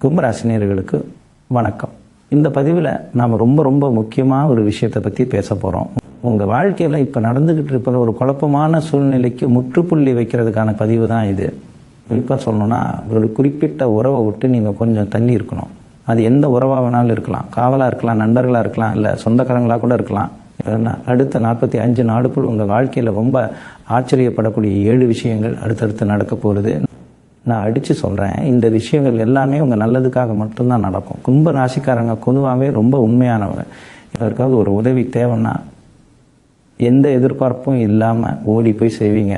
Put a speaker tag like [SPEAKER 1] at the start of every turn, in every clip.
[SPEAKER 1] கும்பராசினியர்களுக்கு வணக்கம். இந்த பதிவில் நாம் ரொம்ப முக்கியமாக ஒரு விஷயத்தை பற்றி பேச போகிறோம். உங்கள் வாழ்க்கையில் இப்போ நடந்துக்கிட்டு இருக்கிற ஒரு குழப்பமான சூழ்நிலைக்கு முற்றுப்புள்ளி வைக்கிறதுக்கான பதிவு தான் இது. குறிப்பாக சொல்லணும்னா, ஒரு குறிப்பிட்ட உறவை விட்டு நீங்கள் கொஞ்சம் தள்ளி இருக்கணும். அது எந்த உறவாக வேணாலும் இருக்கலாம். காவலாக இருக்கலாம், நண்பர்களாக இருக்கலாம், இல்லை சொந்தக்காரங்களாக கூட இருக்கலாம். அடுத்த 45 நாளுக்குள் உங்கள் வாழ்க்கையில் ரொம்ப ஆச்சரியப்படக்கூடிய 7 விஷயங்கள் அடுத்தடுத்து நடக்க போகிறது. நான் அடித்து சொல்கிறேன், இந்த விஷயங்கள் எல்லாமே உங்கள் நல்லதுக்காக மட்டும்தான் நடக்கும். கும்ப ராசிக்காரங்க பொதுவாகவே ரொம்ப உண்மையானவங்க. யாருக்காவது ஒரு உதவி தேவைன்னா எந்த எதிர்பார்ப்பும் இல்லாமல் ஓடி போய் செய்வீங்க.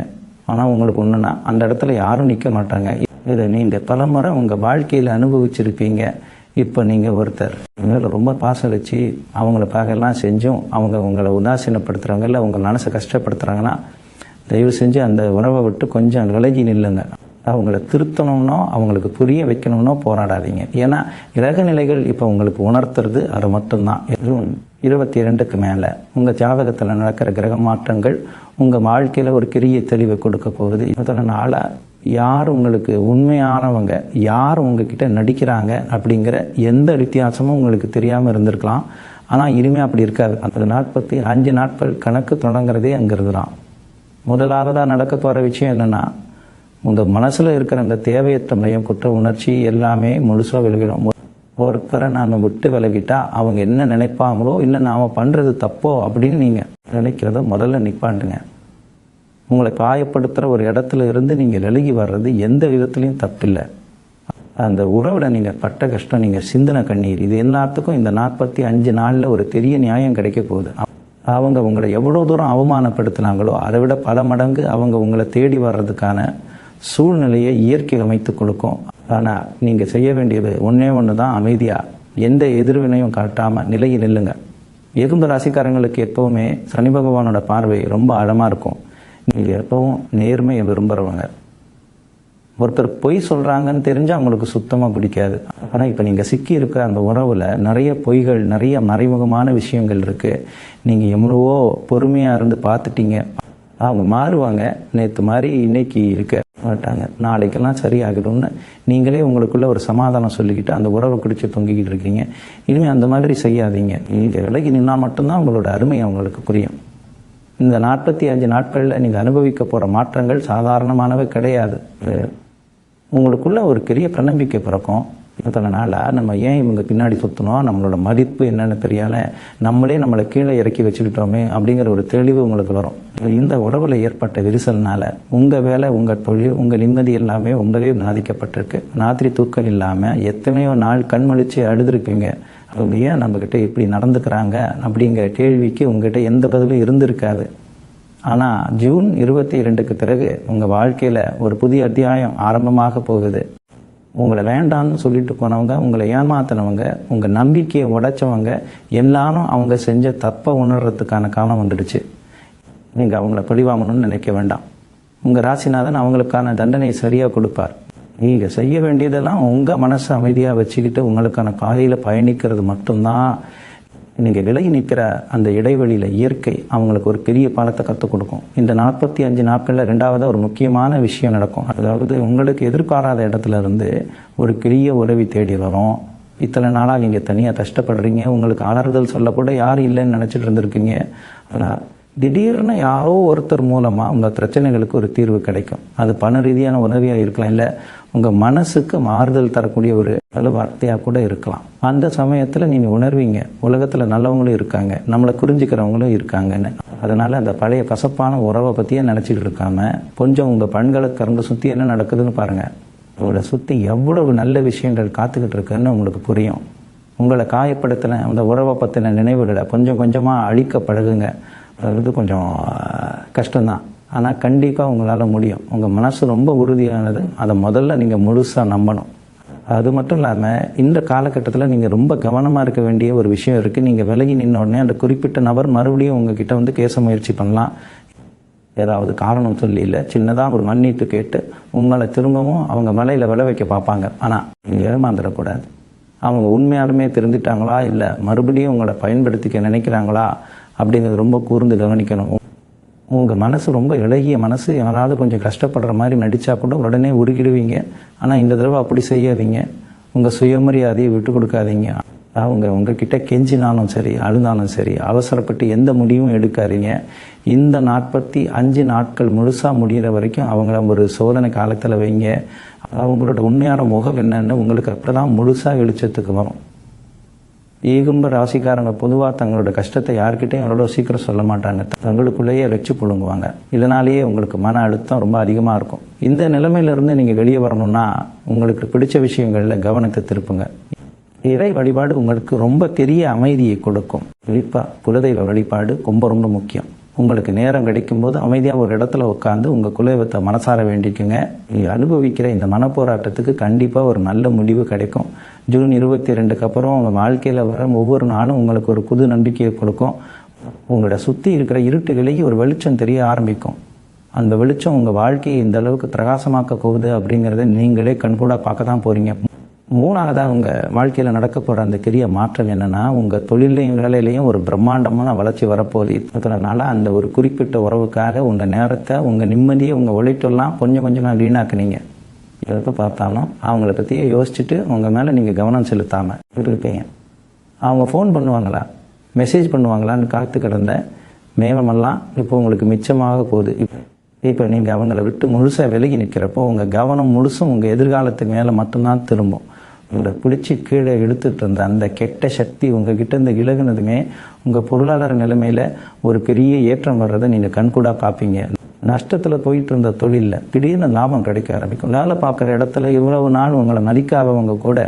[SPEAKER 1] ஆனால் உங்களுக்கு ஒன்றுனா அந்த இடத்துல யாரும் நிற்க மாட்டாங்க. இதை நீங்கள் பலமுறை உங்கள் வாழ்க்கையில் அனுபவிச்சிருப்பீங்க. இப்போ நீங்கள் ஒருத்தர் உங்களை ரொம்ப பாசம் வச்சு அவங்களுக்காகலாம் செஞ்சும் அவங்க உங்களை உதாசீனப்படுத்துகிறாங்க, இல்லை உங்கள் மனசை கஷ்டப்படுத்துகிறாங்கன்னா தயவு செஞ்சு அந்த உறவை விட்டு கொஞ்சம் விலகி நில்லுங்க. அவங்கள திருத்தணும்னோ அவங்களுக்கு புரிய வைக்கணும்னோ போராடாதீங்க. ஏன்னா கிரக நிலைகள் இப்போ உங்களுக்கு உணர்த்துறது அது மட்டும்தான். ஜூன் 22க்கு மேலே உங்கள் ஜாதகத்தில் நடக்கிற கிரக மாற்றங்கள் உங்கள் வாழ்க்கையில் ஒரு பெரிய தெளிவை கொடுக்க போகுது. அதனால் யார் உங்களுக்கு உண்மையானவங்க, யார் உங்ககிட்ட நடிக்கிறாங்க அப்படிங்கிற எந்த வித்தியாசமும் உங்களுக்கு தெரியாமல் இருந்திருக்கலாம். ஆனால் இனிமேல் அப்படி இருக்காது. அந்த 45 நாட்கள் கணக்கு தொடங்குறதே அங்கிருந்து தான். முதலாவதாக நடக்க போகிற விஷயம் என்னென்னா, உங்கள் மனசில் இருக்கிற அந்த தேவையற்ற பயம், குற்ற உணர்ச்சி எல்லாமே முழுசாக விலகிடும். ஒருத்தரை நாம் விட்டு விலகிட்டா அவங்க என்ன நினைப்பாங்களோ, இல்லை நாம் பண்ணுறது தப்போ அப்படின்னு நீங்கள் நினைக்கிறத முதல்ல நிப்பாண்டுங்க. உங்களை காயப்படுத்துகிற ஒரு இடத்துல இருந்து நீங்கள் விலகி வர்றது எந்த விதத்துலையும் தப்பில்லை. அந்த உறவில் நீங்கள் பட்ட கஷ்டம், நீங்கள் சிந்தின கண்ணீர், இது எல்லாத்துக்கும் இந்த 45 நாளில் ஒரு பெரிய நியாயம் கிடைக்க போகுது. அவங்க உங்களை எவ்வளோ தூரம் அவமானப்படுத்தினாங்களோ அதை விட பல மடங்கு அவங்க உங்களை தேடி வர்றதுக்கான சூழ்நிலையை இயற்கை அமைத்து கொடுக்கும். ஆனால் நீங்கள் செய்ய வேண்டியது ஒன்று தான், அமைதியாக எந்த எதிர்வினையும் காட்டாமல் நிலையில் நில்லுங்க. கும்ப ராசிக்காரங்களுக்கு எப்போவுமே சனி பகவானோட பார்வை ரொம்ப ஆழமாக இருக்கும். நீங்கள் எப்பவும் நேர்மையை விரும்புகிறவங்க. ஒருத்தர் பொய் சொல்கிறாங்கன்னு தெரிஞ்சால் அவங்களுக்கு சுத்தமாக பிடிக்காது. ஆனால் இப்போ நீங்கள் சிக்கி இருக்கிற அந்த உறவில் நிறைய பொய்கள், நிறைய மறைமுகமான விஷயங்கள் இருக்குது. நீங்கள் எவ்வளவோ பொறுமையாக இருந்து பார்த்துட்டீங்க. அவங்க மாறுவாங்க. நேற்று மாதிரி இன்னைக்கு இருக்க மாட்டாங்க, நாளைக்கெல்லாம் சரியாகிடும்னு நீங்களே உங்களுக்குள்ள ஒரு சமாதானம் சொல்லிக்கிட்டு அந்த உறவை குடிச்சு தொங்கிக்கிட்டு இருக்கீங்க. இனிமேல் அந்த மாதிரி செய்யாதீங்க. நீங்கள் விலகி நின்னால் மட்டும்தான் உங்களோட அருமை அவங்களுக்கு புரியும். இந்த 45 நாட்களில் நீங்கள் அனுபவிக்க போகிற மாற்றங்கள் சாதாரணமானவே கிடையாது. உங்களுக்குள்ள ஒரு பெரிய தன்னம்பிக்கை பிறக்கும். அதனால் நம்ம ஏன் இவங்க பின்னாடி சுற்றணும், நம்மளோட மதிப்பு என்னென்னு தெரியாத நம்மளே நம்மளை கீழே இறக்கி வச்சுக்கிட்டோமே அப்படிங்கிற ஒரு தெளிவு உங்களுக்கு வரும். இந்த உறவில் ஏற்பட்ட விரிசல்னால உங்கள் வேலை, உங்கள் தொழில், உங்கள் நிம்மதி எல்லாமே ரொம்பவே பாதிக்கப்பட்டிருக்கு. ராத்திரி தூக்கம் இல்லாமல் எத்தனையோ நாள் கண்மொழிச்சு அழுதுருப்பீங்க. அவங்க ஏன் நம்மக்கிட்ட இப்படி நடந்துக்கிறாங்க அப்படிங்கிற கேள்விக்கு உங்ககிட்ட எந்த பதிலும் இருந்திருக்காது. ஆனால் ஜூன் 22க்கு பிறகு உங்கள் வாழ்க்கையில் ஒரு புதிய அத்தியாயம் ஆரம்பமாக போகுது. உங்களை வேண்டான்னு சொல்லிட்டு போனவங்க, உங்களை ஏமாத்தினவங்க, உங்கள் நம்பிக்கையை உடைச்சவங்க எல்லாரும் அவங்க செஞ்ச தப்பை உணர்றதுக்கான காலம் வந்துடுச்சு. நீங்கள் அவங்கள பழிவாங்கணும்னு நினைக்க வேண்டாம். உங்கள் ராசிநாதன் அவங்களுக்கான தண்டனை சரியாக கொடுப்பார். நீங்கள் செய்ய வேண்டியதெல்லாம் உங்கள் மனசை அமைதியாக வச்சுக்கிட்டு உங்களுக்கான பாதையில் பயணிக்கிறது மட்டும்தான். நீங்கள் விலகி நிற்கிற அந்த இடைவெளியில் இயற்கை அவங்களுக்கு ஒரு பெரிய பாலத்தை கற்றுக் கொடுக்கும். இந்த 45 நாட்களில் 2வது ஒரு முக்கியமான விஷயம் நடக்கும். அதாவது உங்களுக்கு எதிர்பாராத இடத்துல இருந்து ஒரு பெரிய உதவி தேடி வரும். இத்தனை நாளாக நீங்கள் தனியாக கஷ்டப்படுறீங்க, உங்களுக்கு ஆறுதல் சொல்லக்கூட யாரும் இல்லைன்னு நினச்சிட்டு இருந்திருக்கீங்க. ஆனால் திடீர்னு யாரோ ஒருத்தர் மூலமாக உங்கள் பிரச்சனைகளுக்கு ஒரு தீர்வு கிடைக்கும். அது பண ரீதியான உதவியாக இருக்கலாம், இல்லை உங்கள் மனசுக்கு மாறுதல் தரக்கூடிய ஒரு வார்த்தையாக கூட இருக்கலாம். அந்த சமயத்தில் நீங்கள் உணர்வீங்க, உலகத்தில் நல்லவங்களும் இருக்காங்க, நம்மளை புரிஞ்சுக்கிறவங்களும் இருக்காங்கன்னு. அதனால் அந்த பழைய கசப்பான உறவை பற்றியே நினச்சிட்டு இருக்காமல் கொஞ்சம் உங்கள் கண்களை திறந்து சுற்றி என்ன நடக்குதுன்னு பாருங்கள். உங்களை சுற்றி எவ்வளவு நல்ல விஷயங்கள் காத்துக்கிட்டு இருக்குன்னு உங்களுக்கு புரியும். உங்களை காயப்படுத்தின அந்த உறவை பற்றின நினைவுகளை கொஞ்சமாக அழிக்க பழகுங்க. அது கொஞ்சம் கஷ்டம்தான், ஆனால் கண்டிப்பாக உங்களால் முடியும். உங்கள் மனசு ரொம்ப உறுதியானது. அதை முதல்ல நீங்கள் முழுசாக நம்பணும். அது மட்டும் இல்லாமல் இந்த காலகட்டத்தில் நீங்கள் ரொம்ப கவனமாக இருக்க வேண்டிய ஒரு விஷயம் இருக்குது. நீங்கள் விலகி நின்ன உடனே அந்த குறிப்பிட்ட நபர் மறுபடியும் உங்ககிட்ட வந்து பேச முயற்சி பண்ணலாம். ஏதாவது காரணம் சொல்லி இல்லை, சின்னதாக ஒரு மன்னிப்பு கேட்டு உங்களை திரும்பவும் அவங்க மலையில் விளை வைக்க பார்ப்பாங்க. ஆனால் நீங்கள் ஏமாந்துடக்கூடாது. அவங்க உண்மையாலுமே திருந்திட்டாங்களா, இல்லை மறுபடியும் உங்களை பயன்படுத்திக்க நினைக்கிறாங்களா அப்படிங்கிறது ரொம்ப கூர்ந்து கவனிக்கணும். உங்கள் மனசு ரொம்ப இளகிய மனசு, யாராவது கொஞ்சம் கஷ்டப்படுற மாதிரி நடித்தா கூட உடனே உருகிடுவீங்க. ஆனால் இந்த தடவை அப்படி செய்யாதீங்க. உங்கள் சுயமரியாதையை விட்டு கொடுக்காதீங்க. அவங்க உங்ககிட்ட கெஞ்சினாலும் சரி, அழுதாலும் சரி, அவசரப்பட்டு எந்த முடிவும் எடுக்காதீங்க. இந்த 45 நாட்கள் முழுசாக முடிகிற வரைக்கும் அவங்கள ஒரு சோதனை காலத்தில் வைங்க. அவங்களோட உண்மையான முகம் என்னன்னு உங்களுக்கு அப்போ தான் முழுசாக வெளிச்சத்துக்கு வரும். ஈகும்ப ராசிக்காரங்க பொதுவாக தங்களோட கஷ்டத்தை யார்கிட்டையும் அவ்வளோ சீக்கிரம் சொல்ல மாட்டாங்க. தங்களுக்குள்ளேயே வச்சு புழுங்குவாங்க. இதனாலேயே உங்களுக்கு மன அழுத்தம் ரொம்ப அதிகமாக இருக்கும். இந்த நிலைமையிலிருந்து நீங்கள் வெளியே வரணும்னா உங்களுக்கு பிடிச்ச விஷயங்களில் கவனத்தை திருப்புங்க. இறை வழிபாடு உங்களுக்கு ரொம்ப பெரிய அமைதியை கொடுக்கும். குறிப்பாக குலதெய்வ வழிபாடு ரொம்ப ரொம்ப முக்கியம். உங்களுக்கு நேரம் கிடைக்கும்போது அமைதியாக ஒரு இடத்துல உட்காந்து உங்கள் குலதெய்வத்தை மனசார வேண்டிக்குங்க. நீங்கள் அனுபவிக்கிற இந்த மனப்போராட்டத்துக்கு கண்டிப்பாக ஒரு நல்ல முடிவு கிடைக்கும். ஜூன் 22க்கு அப்புறம் உங்கள் வாழ்க்கையில் வர ஒவ்வொரு நாளும் உங்களுக்கு ஒரு புது நம்பிக்கையை கொடுக்கும். உங்களோட சுற்றி இருக்கிற இருட்டுகளிலேயே ஒரு வெளிச்சம் தெரிய ஆரம்பிக்கும். அந்த வெளிச்சம் உங்கள் வாழ்க்கையை இந்த அளவுக்கு பிரகாசமாக்க போகுது அப்படிங்கிறத நீங்களே கண்கூட பார்க்க தான் போகிறீங்க. மூணாவதாக உங்கள் வாழ்க்கையில் நடக்க போகிற அந்த பெரிய மாற்றம் என்னென்னா, உங்கள் தொழிலையும் வேலையிலையும் ஒரு பிரம்மாண்டமான வளர்ச்சி வரப்போகுது. அதனால் அந்த ஒரு குறிப்பிட்ட உறவுக்காக உங்கள் நேரத்தை, உங்கள் நிம்மதியை, உங்கள் உழைப்பெல்லாம் கொஞ்சம் கொஞ்சமாக வீணாக்குனீங்க. எப்போ பார்த்தாலும் அவங்கள பற்றியே யோசிச்சுட்டு உங்கள் மேலே நீங்கள் கவனம் செலுத்தாமல் இருப்பீங்க. அவங்க ஃபோன் பண்ணுவாங்களா, மெசேஜ் பண்ணுவாங்களான்னு காத்து கிடந்த மேகமெல்லாம் இப்போ உங்களுக்கு மிச்சமாக போகுது. இப்போ நீங்கள் அவங்கள விட்டு முழுசாக விலகி நிற்கிறப்போ உங்கள் கவனம் முழுசும் உங்கள் எதிர்காலத்துக்கு மேலே மட்டும்தான் திரும்பும். உங்களை பிடிச்சி கீழே இழுத்துட்டு இருந்த அந்த கெட்ட சக்தி உங்ககிட்ட இருந்து விலகுனதுமே உங்கள் பொருளாதார நிலைமையில் ஒரு பெரிய ஏற்றம் வர்றதை நீங்கள் கண்கூடாக பார்ப்பீங்க. நஷ்டத்தில் போயிட்டு இருந்த தொழிலில் திடீர்னு லாபம் கிடைக்க ஆரம்பிக்கும். வேலை பார்க்குற இடத்துல இவ்வளவு நாள் உங்களை மதிக்காதவங்க கூட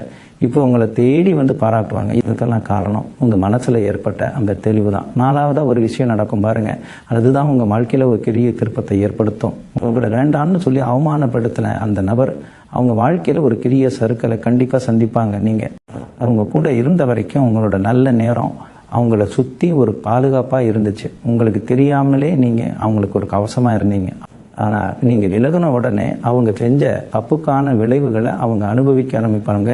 [SPEAKER 1] இப்போ உங்களை தேடி வந்து பாராட்டுவாங்க. இதுக்கெல்லாம் காரணம் உங்கள் மனசில் ஏற்பட்ட அந்த தெளிவு தான். நாலாவதாக ஒரு விஷயம் நடக்கும் பாருங்கள், அதுதான் உங்கள் வாழ்க்கையில் ஒரு பெரிய திருப்பத்தை ஏற்படுத்தும். உங்களை வேண்டான்னு சொல்லி அவமானப்படுத்தின அந்த நபர் அவங்க வாழ்க்கையில் ஒரு பெரிய சறுக்கலை கண்டிப்பாக சந்திப்பாங்க. நீங்கள் அவங்க கூட இருந்த வரைக்கும் உங்களோட நல்ல நேரம் அவங்கள சுற்றி ஒரு பாதுகாப்பாக இருந்துச்சு. உங்களுக்கு தெரியாமலே நீங்கள் அவங்களுக்கு ஒரு கவசமாக இருந்தீங்க. ஆனால் நீங்கள் விலகின உடனே அவங்க செஞ்ச தப்புக்கான விளைவுகளை அவங்க அனுபவிக்க ஆரம்பிப்பாங்க.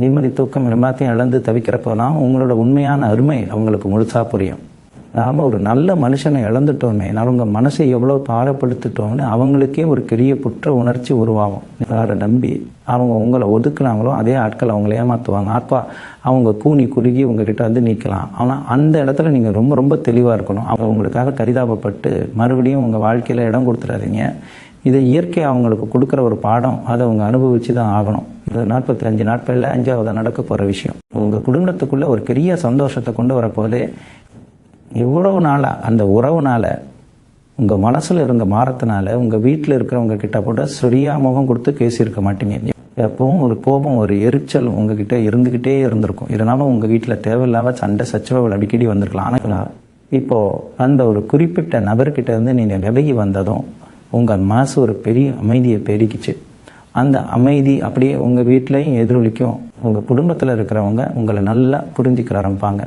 [SPEAKER 1] நிம்மதி, தூக்கம் எல்லாத்தையும் இழந்து தவிக்கிறப்போலாம் உங்களோட உண்மையான அருமை அவங்களுக்கு முழுசாக புரியும். நாம் ஒரு நல்ல மனுஷனை இழந்துட்டோமே, அவங்க மனசை எவ்வளோ பாரப்படுத்திட்டோம்னு அவங்களுக்கே ஒரு பெரிய குற்ற உணர்ச்சி உருவாகும். யாரை நம்பி அவங்க உங்களை ஒதுக்குனாங்களோ அதே ஆட்கள் அவங்கள ஏமாற்றுவாங்க. அப்போ அவங்க கூனி குறுகி உங்ககிட்ட வந்து நிற்கலாம். ஆனால் அந்த இடத்துல நீங்கள் ரொம்ப ரொம்ப தெளிவாக இருக்கணும். அவங்க உங்களுக்காக பரிதாபப்பட்டு மறுபடியும் உங்கள் வாழ்க்கையில் இடம் கொடுத்துடாதீங்க. இது இயற்கை அவங்களுக்கு கொடுக்குற ஒரு பாடம். அதை அவங்க அனுபவித்து தான் ஆகணும். இது 45 நாட்களில் 5வது நடக்க போகிற விஷயம். உங்கள் குடும்பத்துக்குள்ளே ஒரு பெரிய சந்தோஷத்தை கொண்டு வரப்போதே இவ்வளவு நாளாக அந்த உறவுனால உங்கள் மனசில் இருந்த மாறத்தினால உங்கள் வீட்டில் இருக்கிறவங்க கிட்ட கூட சரியாக முகம் கொடுத்து பேசியிருக்க மாட்டீங்க. எப்பவும் ஒரு கோபம், ஒரு எரிச்சல் உங்ககிட்ட இருந்துக்கிட்டே இருந்திருக்கும். இதனாலும் உங்கள் வீட்டில் தேவையில்லாத சண்டை சச்சரவுகள் அடிக்கடி வந்திருக்கலாம். ஆனால் இப்போது அந்த ஒரு குறிப்பிட்ட நபர்கிட்ட இருந்து நீங்கள் விலகி வந்ததும் உங்கள் மனசு ஒரு பெரிய அமைதியை பெருக்கிச்சு. அந்த அமைதி அப்படியே உங்கள் வீட்டிலையும் எதிரொலிக்கும். உங்கள் குடும்பத்தில் இருக்கிறவங்க உங்களை நல்லா புரிஞ்சிக்கிற ஆரம்பிப்பாங்க.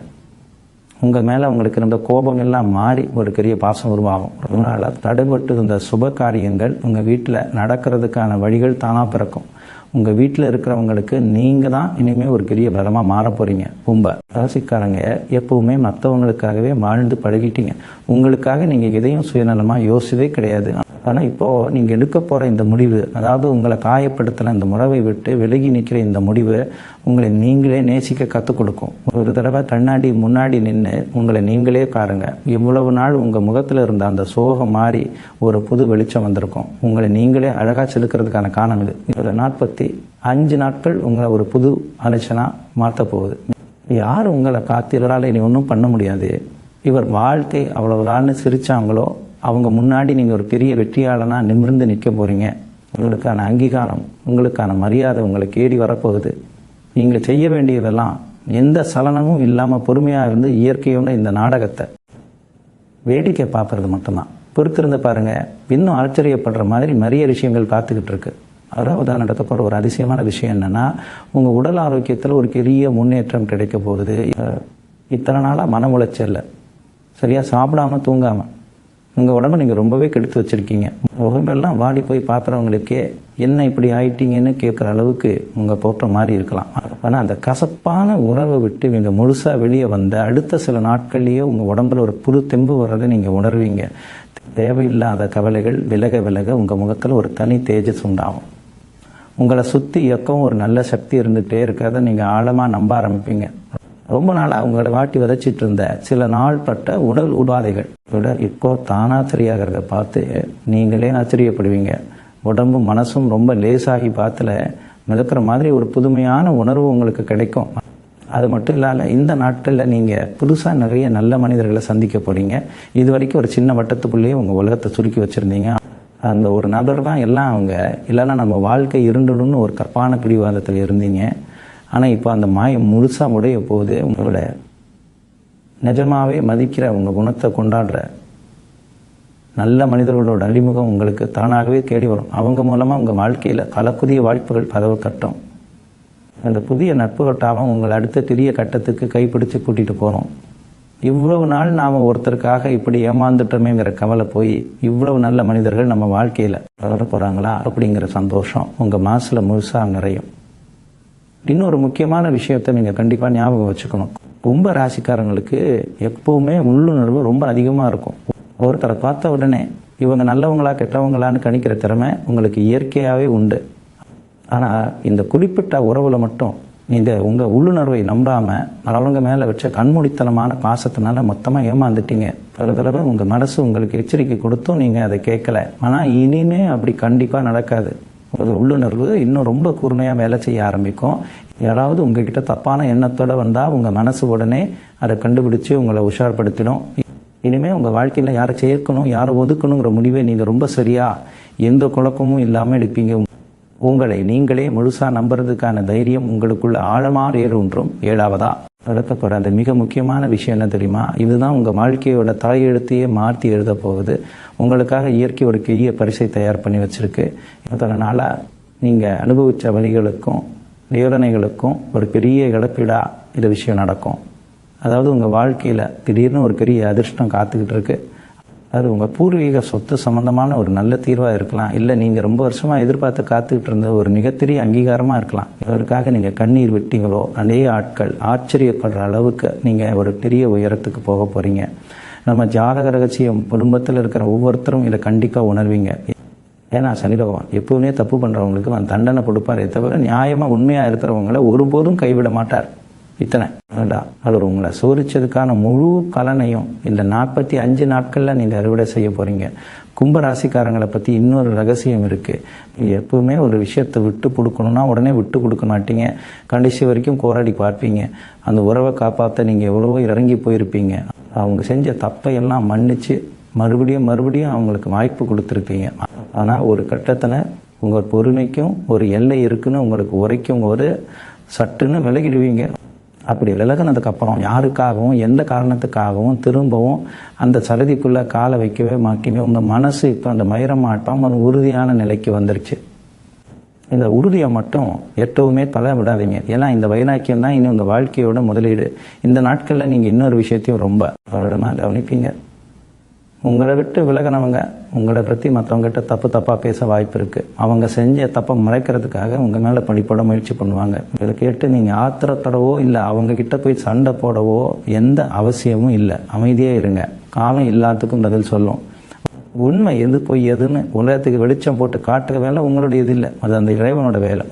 [SPEAKER 1] உங்கள் மேலே உங்களுக்கு இருந்த கோபம் எல்லாம் மாறி ஒரு பெரிய பாசம் உருவாகும். ரொம்ப நாளாக தடைபட்டு இருந்த சுப காரியங்கள் உங்கள் வீட்டில் நடக்கிறதுக்கான வழிகள் தானாக பிறக்கும். உங்கள் வீட்டில் இருக்கிறவங்களுக்கு நீங்கள் தான் இனிமேல் ஒரு பெரிய பலமாக மாற போகிறீங்க. ரொம்ப ராசிக்காரங்க எப்பவுமே மற்றவங்களுக்காகவே வாழ்ந்து பழகிட்டீங்க. உங்களுக்காக நீங்கள் எதையும் சுயநலமாக யோசிச்சதே கிடையாது. ஆனால் இப்போது நீங்கள் எடுக்க போகிற இந்த முடிவு, அதாவது உங்களை காயப்படுத்தின இந்த முறவை விட்டு விலகி நிற்கிற இந்த முடிவு உங்களை நீங்களே நேசிக்க கற்றுக் கொடுக்கும். ஒரு தடவை கண்ணாடி முன்னாடி நின்று உங்களை நீங்களே பாருங்க. இவ்வளவு நாள் உங்கள் முகத்தில் இருந்த அந்த சோகம் மாறி ஒரு புது வெளிச்சம் வந்திருக்கும். உங்களை நீங்களே அழகாக செலுக்கிறதுக்கான காரணம் இது. இதில் 45 நாட்கள் உங்களை ஒரு புது மனுஷனாக மாற்ற போகுது. யார் உங்களை காத்திரால் இனி ஒன்றும் பண்ண முடியாது. இவர் வாழ்க்கை அவ்வளவுதான்னு சிரித்தாங்களோ அவங்க முன்னாடி நீங்கள் ஒரு பெரிய வெற்றியாளனாக நிமிர்ந்து நிற்க போகிறீங்க. உங்களுக்கான அங்கீகாரம், உங்களுக்கான மரியாதை உங்களை தேடி வரப்போகுது. நீங்கள் செய்ய வேண்டியதெல்லாம் எந்த சலனமும் இல்லாமல் பொறுமையாக இருந்து இயற்கையோட இந்த நாடகத்தை வேடிக்கை பார்க்கறது மட்டும்தான். பொறுத்திருந்து பாருங்கள். இன்னும் ஆச்சரியப்படுற மாதிரி நிறைய விஷயங்கள் காத்துக்கிட்டு இருக்கு. அதாவது நடத்த போகிற ஒரு அதிசயமான விஷயம் என்னென்னா, உங்கள் உடல் ஆரோக்கியத்தில் ஒரு பெரிய முன்னேற்றம் கிடைக்க போகுது. இத்தனை நாளாக மன உளைச்சல், சரியாக சாப்பிடாமல் தூங்காமல் உங்கள் உடம்பை நீங்கள் ரொம்பவே கெடுத்து வச்சுருக்கீங்க. உடம்பெல்லாம் வாடி போய் பார்க்குறவங்களுக்கே என்ன இப்படி ஆயிட்டீங்கன்னு கேட்குற அளவுக்கு உங்கள் தோற்றம் மாறி இருக்கலாம். ஆனால் அந்த கசப்பான உறவை விட்டு நீங்கள் முழுசாக வெளியே வந்த அடுத்த சில நாட்கள்லேயே உங்கள் உடம்புல ஒரு புது தெம்பு வர்றதை நீங்கள் உணர்வீங்க. தேவையில்லாத கவலைகள் விலக விலக உங்கள் முகத்தில் ஒரு தனி தேஜஸ் உண்டாகும். உங்களை சுற்றி இயக்கம் ஒரு நல்ல சக்தி இருந்துகிட்டே இருக்கிறத நீங்கள் ஆழமாக நம்ப ஆரம்பிப்பீங்க. ரொம்ப நாள் அவங்களோட வாட்டி விதைச்சிட்டு இருந்த சில நாள் பட்ட உடல் உபாதைகள் விட இப்போ தானா சரியாகிறத பார்த்து நீங்களே ஆச்சரியப்படுவீங்க. உடம்பு மனசும் ரொம்ப லேசாகி பார்த்துல மிதக்கிற மாதிரி ஒரு புதுமையான உணர்வு உங்களுக்கு கிடைக்கும். அது மட்டும் இல்லாமல் இந்த நாட்களில் நீங்கள் புதுசாக நிறைய நல்ல மனிதர்களை சந்திக்க போகிறீங்க. இது வரைக்கும் ஒரு சின்ன வட்டத்துக்குள்ளேயே உங்கள் உலகத்தை சுருக்கி வச்சுருந்தீங்க. அந்த ஒரு நபர் தான் எல்லாம் அவங்க, இல்லைன்னா நம்ம வாழ்க்கை இருண்டுன்னு ஒரு கற்பான பிடிவாதத்தில் இருந்தீங்க. ஆனால் இப்போ அந்த மாயம் முழுசாக உடைய போது உங்களோட நிஜமாகவே மதிக்கிற உங்கள் குணத்தை கொண்டாடுற நல்ல மனிதர்களோட அறிமுகம் உங்களுக்கு தானாகவே தேடி வரும். அவங்க மூலமாக உங்கள் வாழ்க்கையில் பல புதிய வாய்ப்புகள் கதவு தட்டும். அந்த புதிய நட்பு கட்டாமல் உங்களை அடுத்த பெரிய கட்டத்துக்கு கைப்பிடிச்சு கூட்டிகிட்டு போகிறோம். இவ்வளவு நாள் நாம் ஒருத்தருக்காக இப்படி ஏமாந்துட்டோமேங்கிற கவலை போய் இவ்வளவு நல்ல மனிதர்கள் நம்ம வாழ்க்கையில் வர போகிறாங்களா அப்படிங்கிற சந்தோஷம் உங்கள் மனசில் முழுசாக நிறையும். இன்னொரு முக்கியமான விஷயத்தை நீங்கள் கண்டிப்பாக ஞாபகம் வச்சுக்கணும். கும்ப ராசிக்காரங்களுக்கு எப்போவுமே உள்ளுணர்வு ரொம்ப அதிகமாக இருக்கும். ஒருத்தரை பார்த்த உடனே இவங்க நல்லவங்களா கெட்டவங்களான்னு கணிக்கிற திறமை உங்களுக்கு இயற்கையாகவே உண்டு. ஆனால் இந்த குறிப்பிட்ட உறவில் மட்டும் நீங்கள் உங்கள் உள்ளுணர்வை நம்பாமல் அவங்க மேலே வச்ச கண்மூடித்தனமான பாசத்தினால மொத்தமாக ஏமாந்துட்டீங்க. பல தடவை உங்கள் மனசு உங்களுக்கு எச்சரிக்கை கொடுத்தும் நீங்கள் அதை கேட்கல. ஆனால் இனிமே அப்படி கண்டிப்பாக நடக்காது. உள்ளுணர்வு இன்னும் ரொம்ப கூர்மையாக வேலை செய்ய ஆரம்பிக்கும். யாராவது உங்ககிட்ட தப்பான எண்ணத்தோடு வந்தால் உங்கள் மனசு உடனே அதை கண்டுபிடிச்சி உங்களை உஷார்படுத்திடும். இனிமேல் உங்கள் வாழ்க்கையில் யாரை சேர்க்கணும் யாரை ஒதுக்கணுங்கிற முடிவை நீங்கள் ரொம்ப சரியாக எந்த குழப்பமும் இல்லாமல் எடுப்பீங்க. உங்களை நீங்களே முழுசாக நம்புறதுக்கான தைரியம் உங்களுக்குள்ள ஆழமாக ஏறுன்றும். ஏழாவதா நடக்கப்போகிற அந்த மிக முக்கியமான விஷயம் என்ன தெரியுமா? இதுதான் உங்கள் வாழ்க்கையோட தலையெழுத்தையே மாற்றி எழுத போகுது. உங்களுக்காக இயற்கை ஒரு பெரிய பரிசை தயார் பண்ணி வச்சுருக்கு. அதனால நீங்கள் அனுபவித்த வழிகளுக்கும் வேதனைகளுக்கும் ஒரு பெரிய இழப்பீடாக இந்த விஷயம் நடக்கும். அதாவது உங்கள் வாழ்க்கையில் திடீர்னு ஒரு பெரிய அதிர்ஷ்டம் காத்துக்கிட்டு இருக்கு. அது உங்கள் பூர்வீக சொத்து சம்மந்தமான ஒரு நல்ல தீர்வாக இருக்கலாம். இல்லை நீங்கள் ரொம்ப வருஷமாக எதிர்பார்த்து காத்துக்கிட்டு இருந்த ஒரு மிகப்பெரிய அங்கீகாரமாக இருக்கலாம். இதற்காக நீங்கள் கண்ணீர் விட்டீங்களோ நிறைய ஆட்கள் ஆச்சரியப்படுற அளவுக்கு நீங்கள் ஒரு பெரிய உயரத்துக்கு போக போகிறீங்க. நம்ம ஜாதக ரகசியம் குடும்பத்தில் இருக்கிற ஒவ்வொருத்தரும் இதை கண்டிப்பாக உணர்வீங்க. ஏன்னா சனி பகவான் எப்பவுமே தப்பு பண்ணுறவங்களுக்கு தண்டனை கொடுப்பாரே தவிர நியாயமாக உண்மையாக இருக்கிறவங்கள ஒருபோதும் கைவிட மாட்டார். இத்தனை வேண்டாம், அவர் உங்களை சோதிச்சதுக்கான முழு பலனையும் இந்த 45 நாட்களில் நீங்கள் அறுவடை செய்ய போகிறீங்க. கும்பராசிக்காரங்களை பற்றி இன்னொரு ரகசியம் இருக்குது. எப்பவுமே ஒரு விஷயத்தை விட்டு கொடுக்கணும்னா உடனே விட்டு கொடுக்க மாட்டீங்க. கடைசி வரைக்கும் போராடி பார்ப்பீங்க. அந்த உறவை காப்பாற்ற நீங்கள் எவ்வளவோ இறங்கி போயிருப்பீங்க. அவங்க செஞ்ச தப்பையெல்லாம் மன்னித்து மறுபடியும் அவங்களுக்கு வாய்ப்பு கொடுத்துருப்பீங்க. ஆனால் ஒரு கட்டத்தில் உங்கள் பொறுமைக்கும் ஒரு எல்லை இருக்குன்னு உங்களுக்கு உரைக்கும் போது சட்டுன்னு விலகிடுவீங்க. அப்படி விலகினதுக்கப்புறம் யாருக்காகவும் எந்த காரணத்துக்காகவும் திரும்பவும் அந்த சரதிக்குள்ளே காலை வைக்கவே மாட்டீங்க. உங்கள் மனசு இப்போ அந்த மயிரமாட்டம் ஒரு உறுதியான நிலைக்கு வந்துருச்சு. இந்த உறுதியை மட்டும் எப்பவுமே தலை விடாதீங்க. ஏன்னா இந்த வைராக்கியம் தான் இன்னும் உங்கள் வாழ்க்கையோட முதலீடு. இந்த நாட்களில் நீங்கள் இன்னொரு விஷயத்தையும் ரொம்ப கவனிப்பீங்க. உங்களை விட்டு விலகினவங்க உங்களை பற்றி மற்றவங்ககிட்ட தப்பாக பேச வாய்ப்பு இருக்குது. அவங்க செஞ்ச தப்பை மறைக்கிறதுக்காக உங்கள் மேலே படிப்பட முயற்சி பண்ணுவாங்க. இதை கேட்டு நீங்கள் ஆத்திரத்தோடவோ இல்லை அவங்கக்கிட்ட போய் சண்டை போடவோ எந்த அவசியமும் இல்லை. அமைதியாக இருங்க. காலம் எல்லாத்துக்கும் பதில் சொல்லும். உண்மை எது பொய் எதுன்னு உலகத்துக்கு வெளிச்சம் போட்டு காட்டுற வேலை உங்களுடைய இது இல்லை, அது அந்த இறைவனோட வேலை.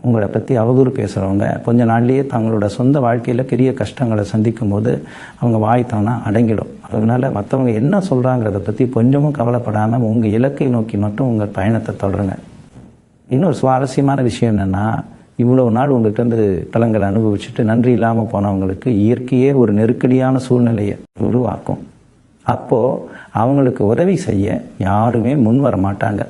[SPEAKER 1] உங்களை பற்றி அவதூறு பேசுகிறவங்க கொஞ்ச நாள்லேயே தங்களோட சொந்த வாழ்க்கையில் பெரிய கஷ்டங்களை சந்திக்கும் போது அவங்க வாய் தானா அடங்கிடும். அதனால் மற்றவங்க என்ன சொல்கிறாங்கிறத பற்றி கொஞ்சமும் கவலைப்படாமல் உங்கள் இலக்கை நோக்கி மட்டும் உங்கள் பயணத்தை தொடருங்க. இன்னொரு சுவாரஸ்யமான விஷயம் என்னென்னா, இவ்வளோ நாள் உங்கள்கிட்ட பலங்களை அனுபவிச்சுட்டு நன்றி இல்லாமல் போனவங்களுக்கு இயற்கையே ஒரு நெருக்கடியான சூழ்நிலையை உருவாக்கும். அப்போது அவங்களுக்கு உதவி செய்ய யாருமே முன் வர மாட்டாங்க.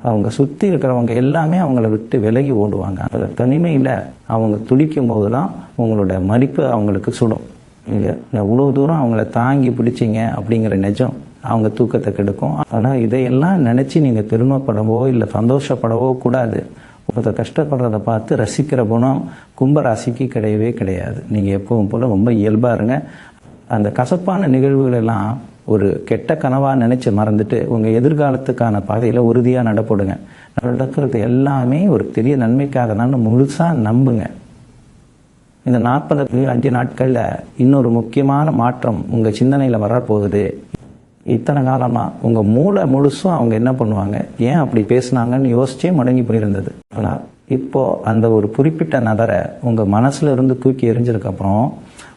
[SPEAKER 1] அவங்க சுற்றி இருக்கிறவங்க எல்லாமே அவங்கள விட்டு விலகி ஓடுவாங்க. அந்த தனிமையில் அவங்க துடிக்கும் போது தான் உங்களோட மதிப்பு அவங்களுக்கு சுடும். நீங்கள் எவ்வளோ தூரம் அவங்கள தாங்கி பிடிச்சிங்க அப்படிங்கிற நிஜம் அவங்க தூக்கத்தை கெடுக்கும். ஆனால் இதையெல்லாம் நினச்சி நீங்கள் பெருமைப்படவோ இல்லை சந்தோஷப்படவோ கூடாது. ஒருத்தர் கஷ்டப்படுறதை பார்த்து ரசிக்கிற குணம் கும்பராசிக்கு கிடையவே கிடையாது. நீங்கள் எப்பவும் போல் ரொம்ப இயல்பாக இருங்க. அந்த கசப்பான நிகழ்வுகளெல்லாம் ஒரு கெட்ட கனவாக நினச்சி மறந்துட்டு உங்கள் எதிர்காலத்துக்கான பாதையில் உறுதியாக நடப்படுங்க. நடக்கிறது எல்லாமே ஒரு பெரிய நன்மைக்காக தான் முழுசாக நம்புங்க. இந்த 45 நாட்களில் இன்னொரு முக்கியமான மாற்றம் உங்கள் சிந்தனையில் வரப்போகுது. இத்தனை காலமாக உங்கள் மூளை முழுசும் அவங்க என்ன பண்ணுவாங்க, ஏன் அப்படி பேசுனாங்கன்னு யோசிச்சே முடங்கி போயிருந்தது. ஆனால் இப்போது அந்த ஒரு குறிப்பிட்ட நபரை உங்கள் மனசில் இருந்து தூக்கி எறிஞ்சதுக்கப்புறம்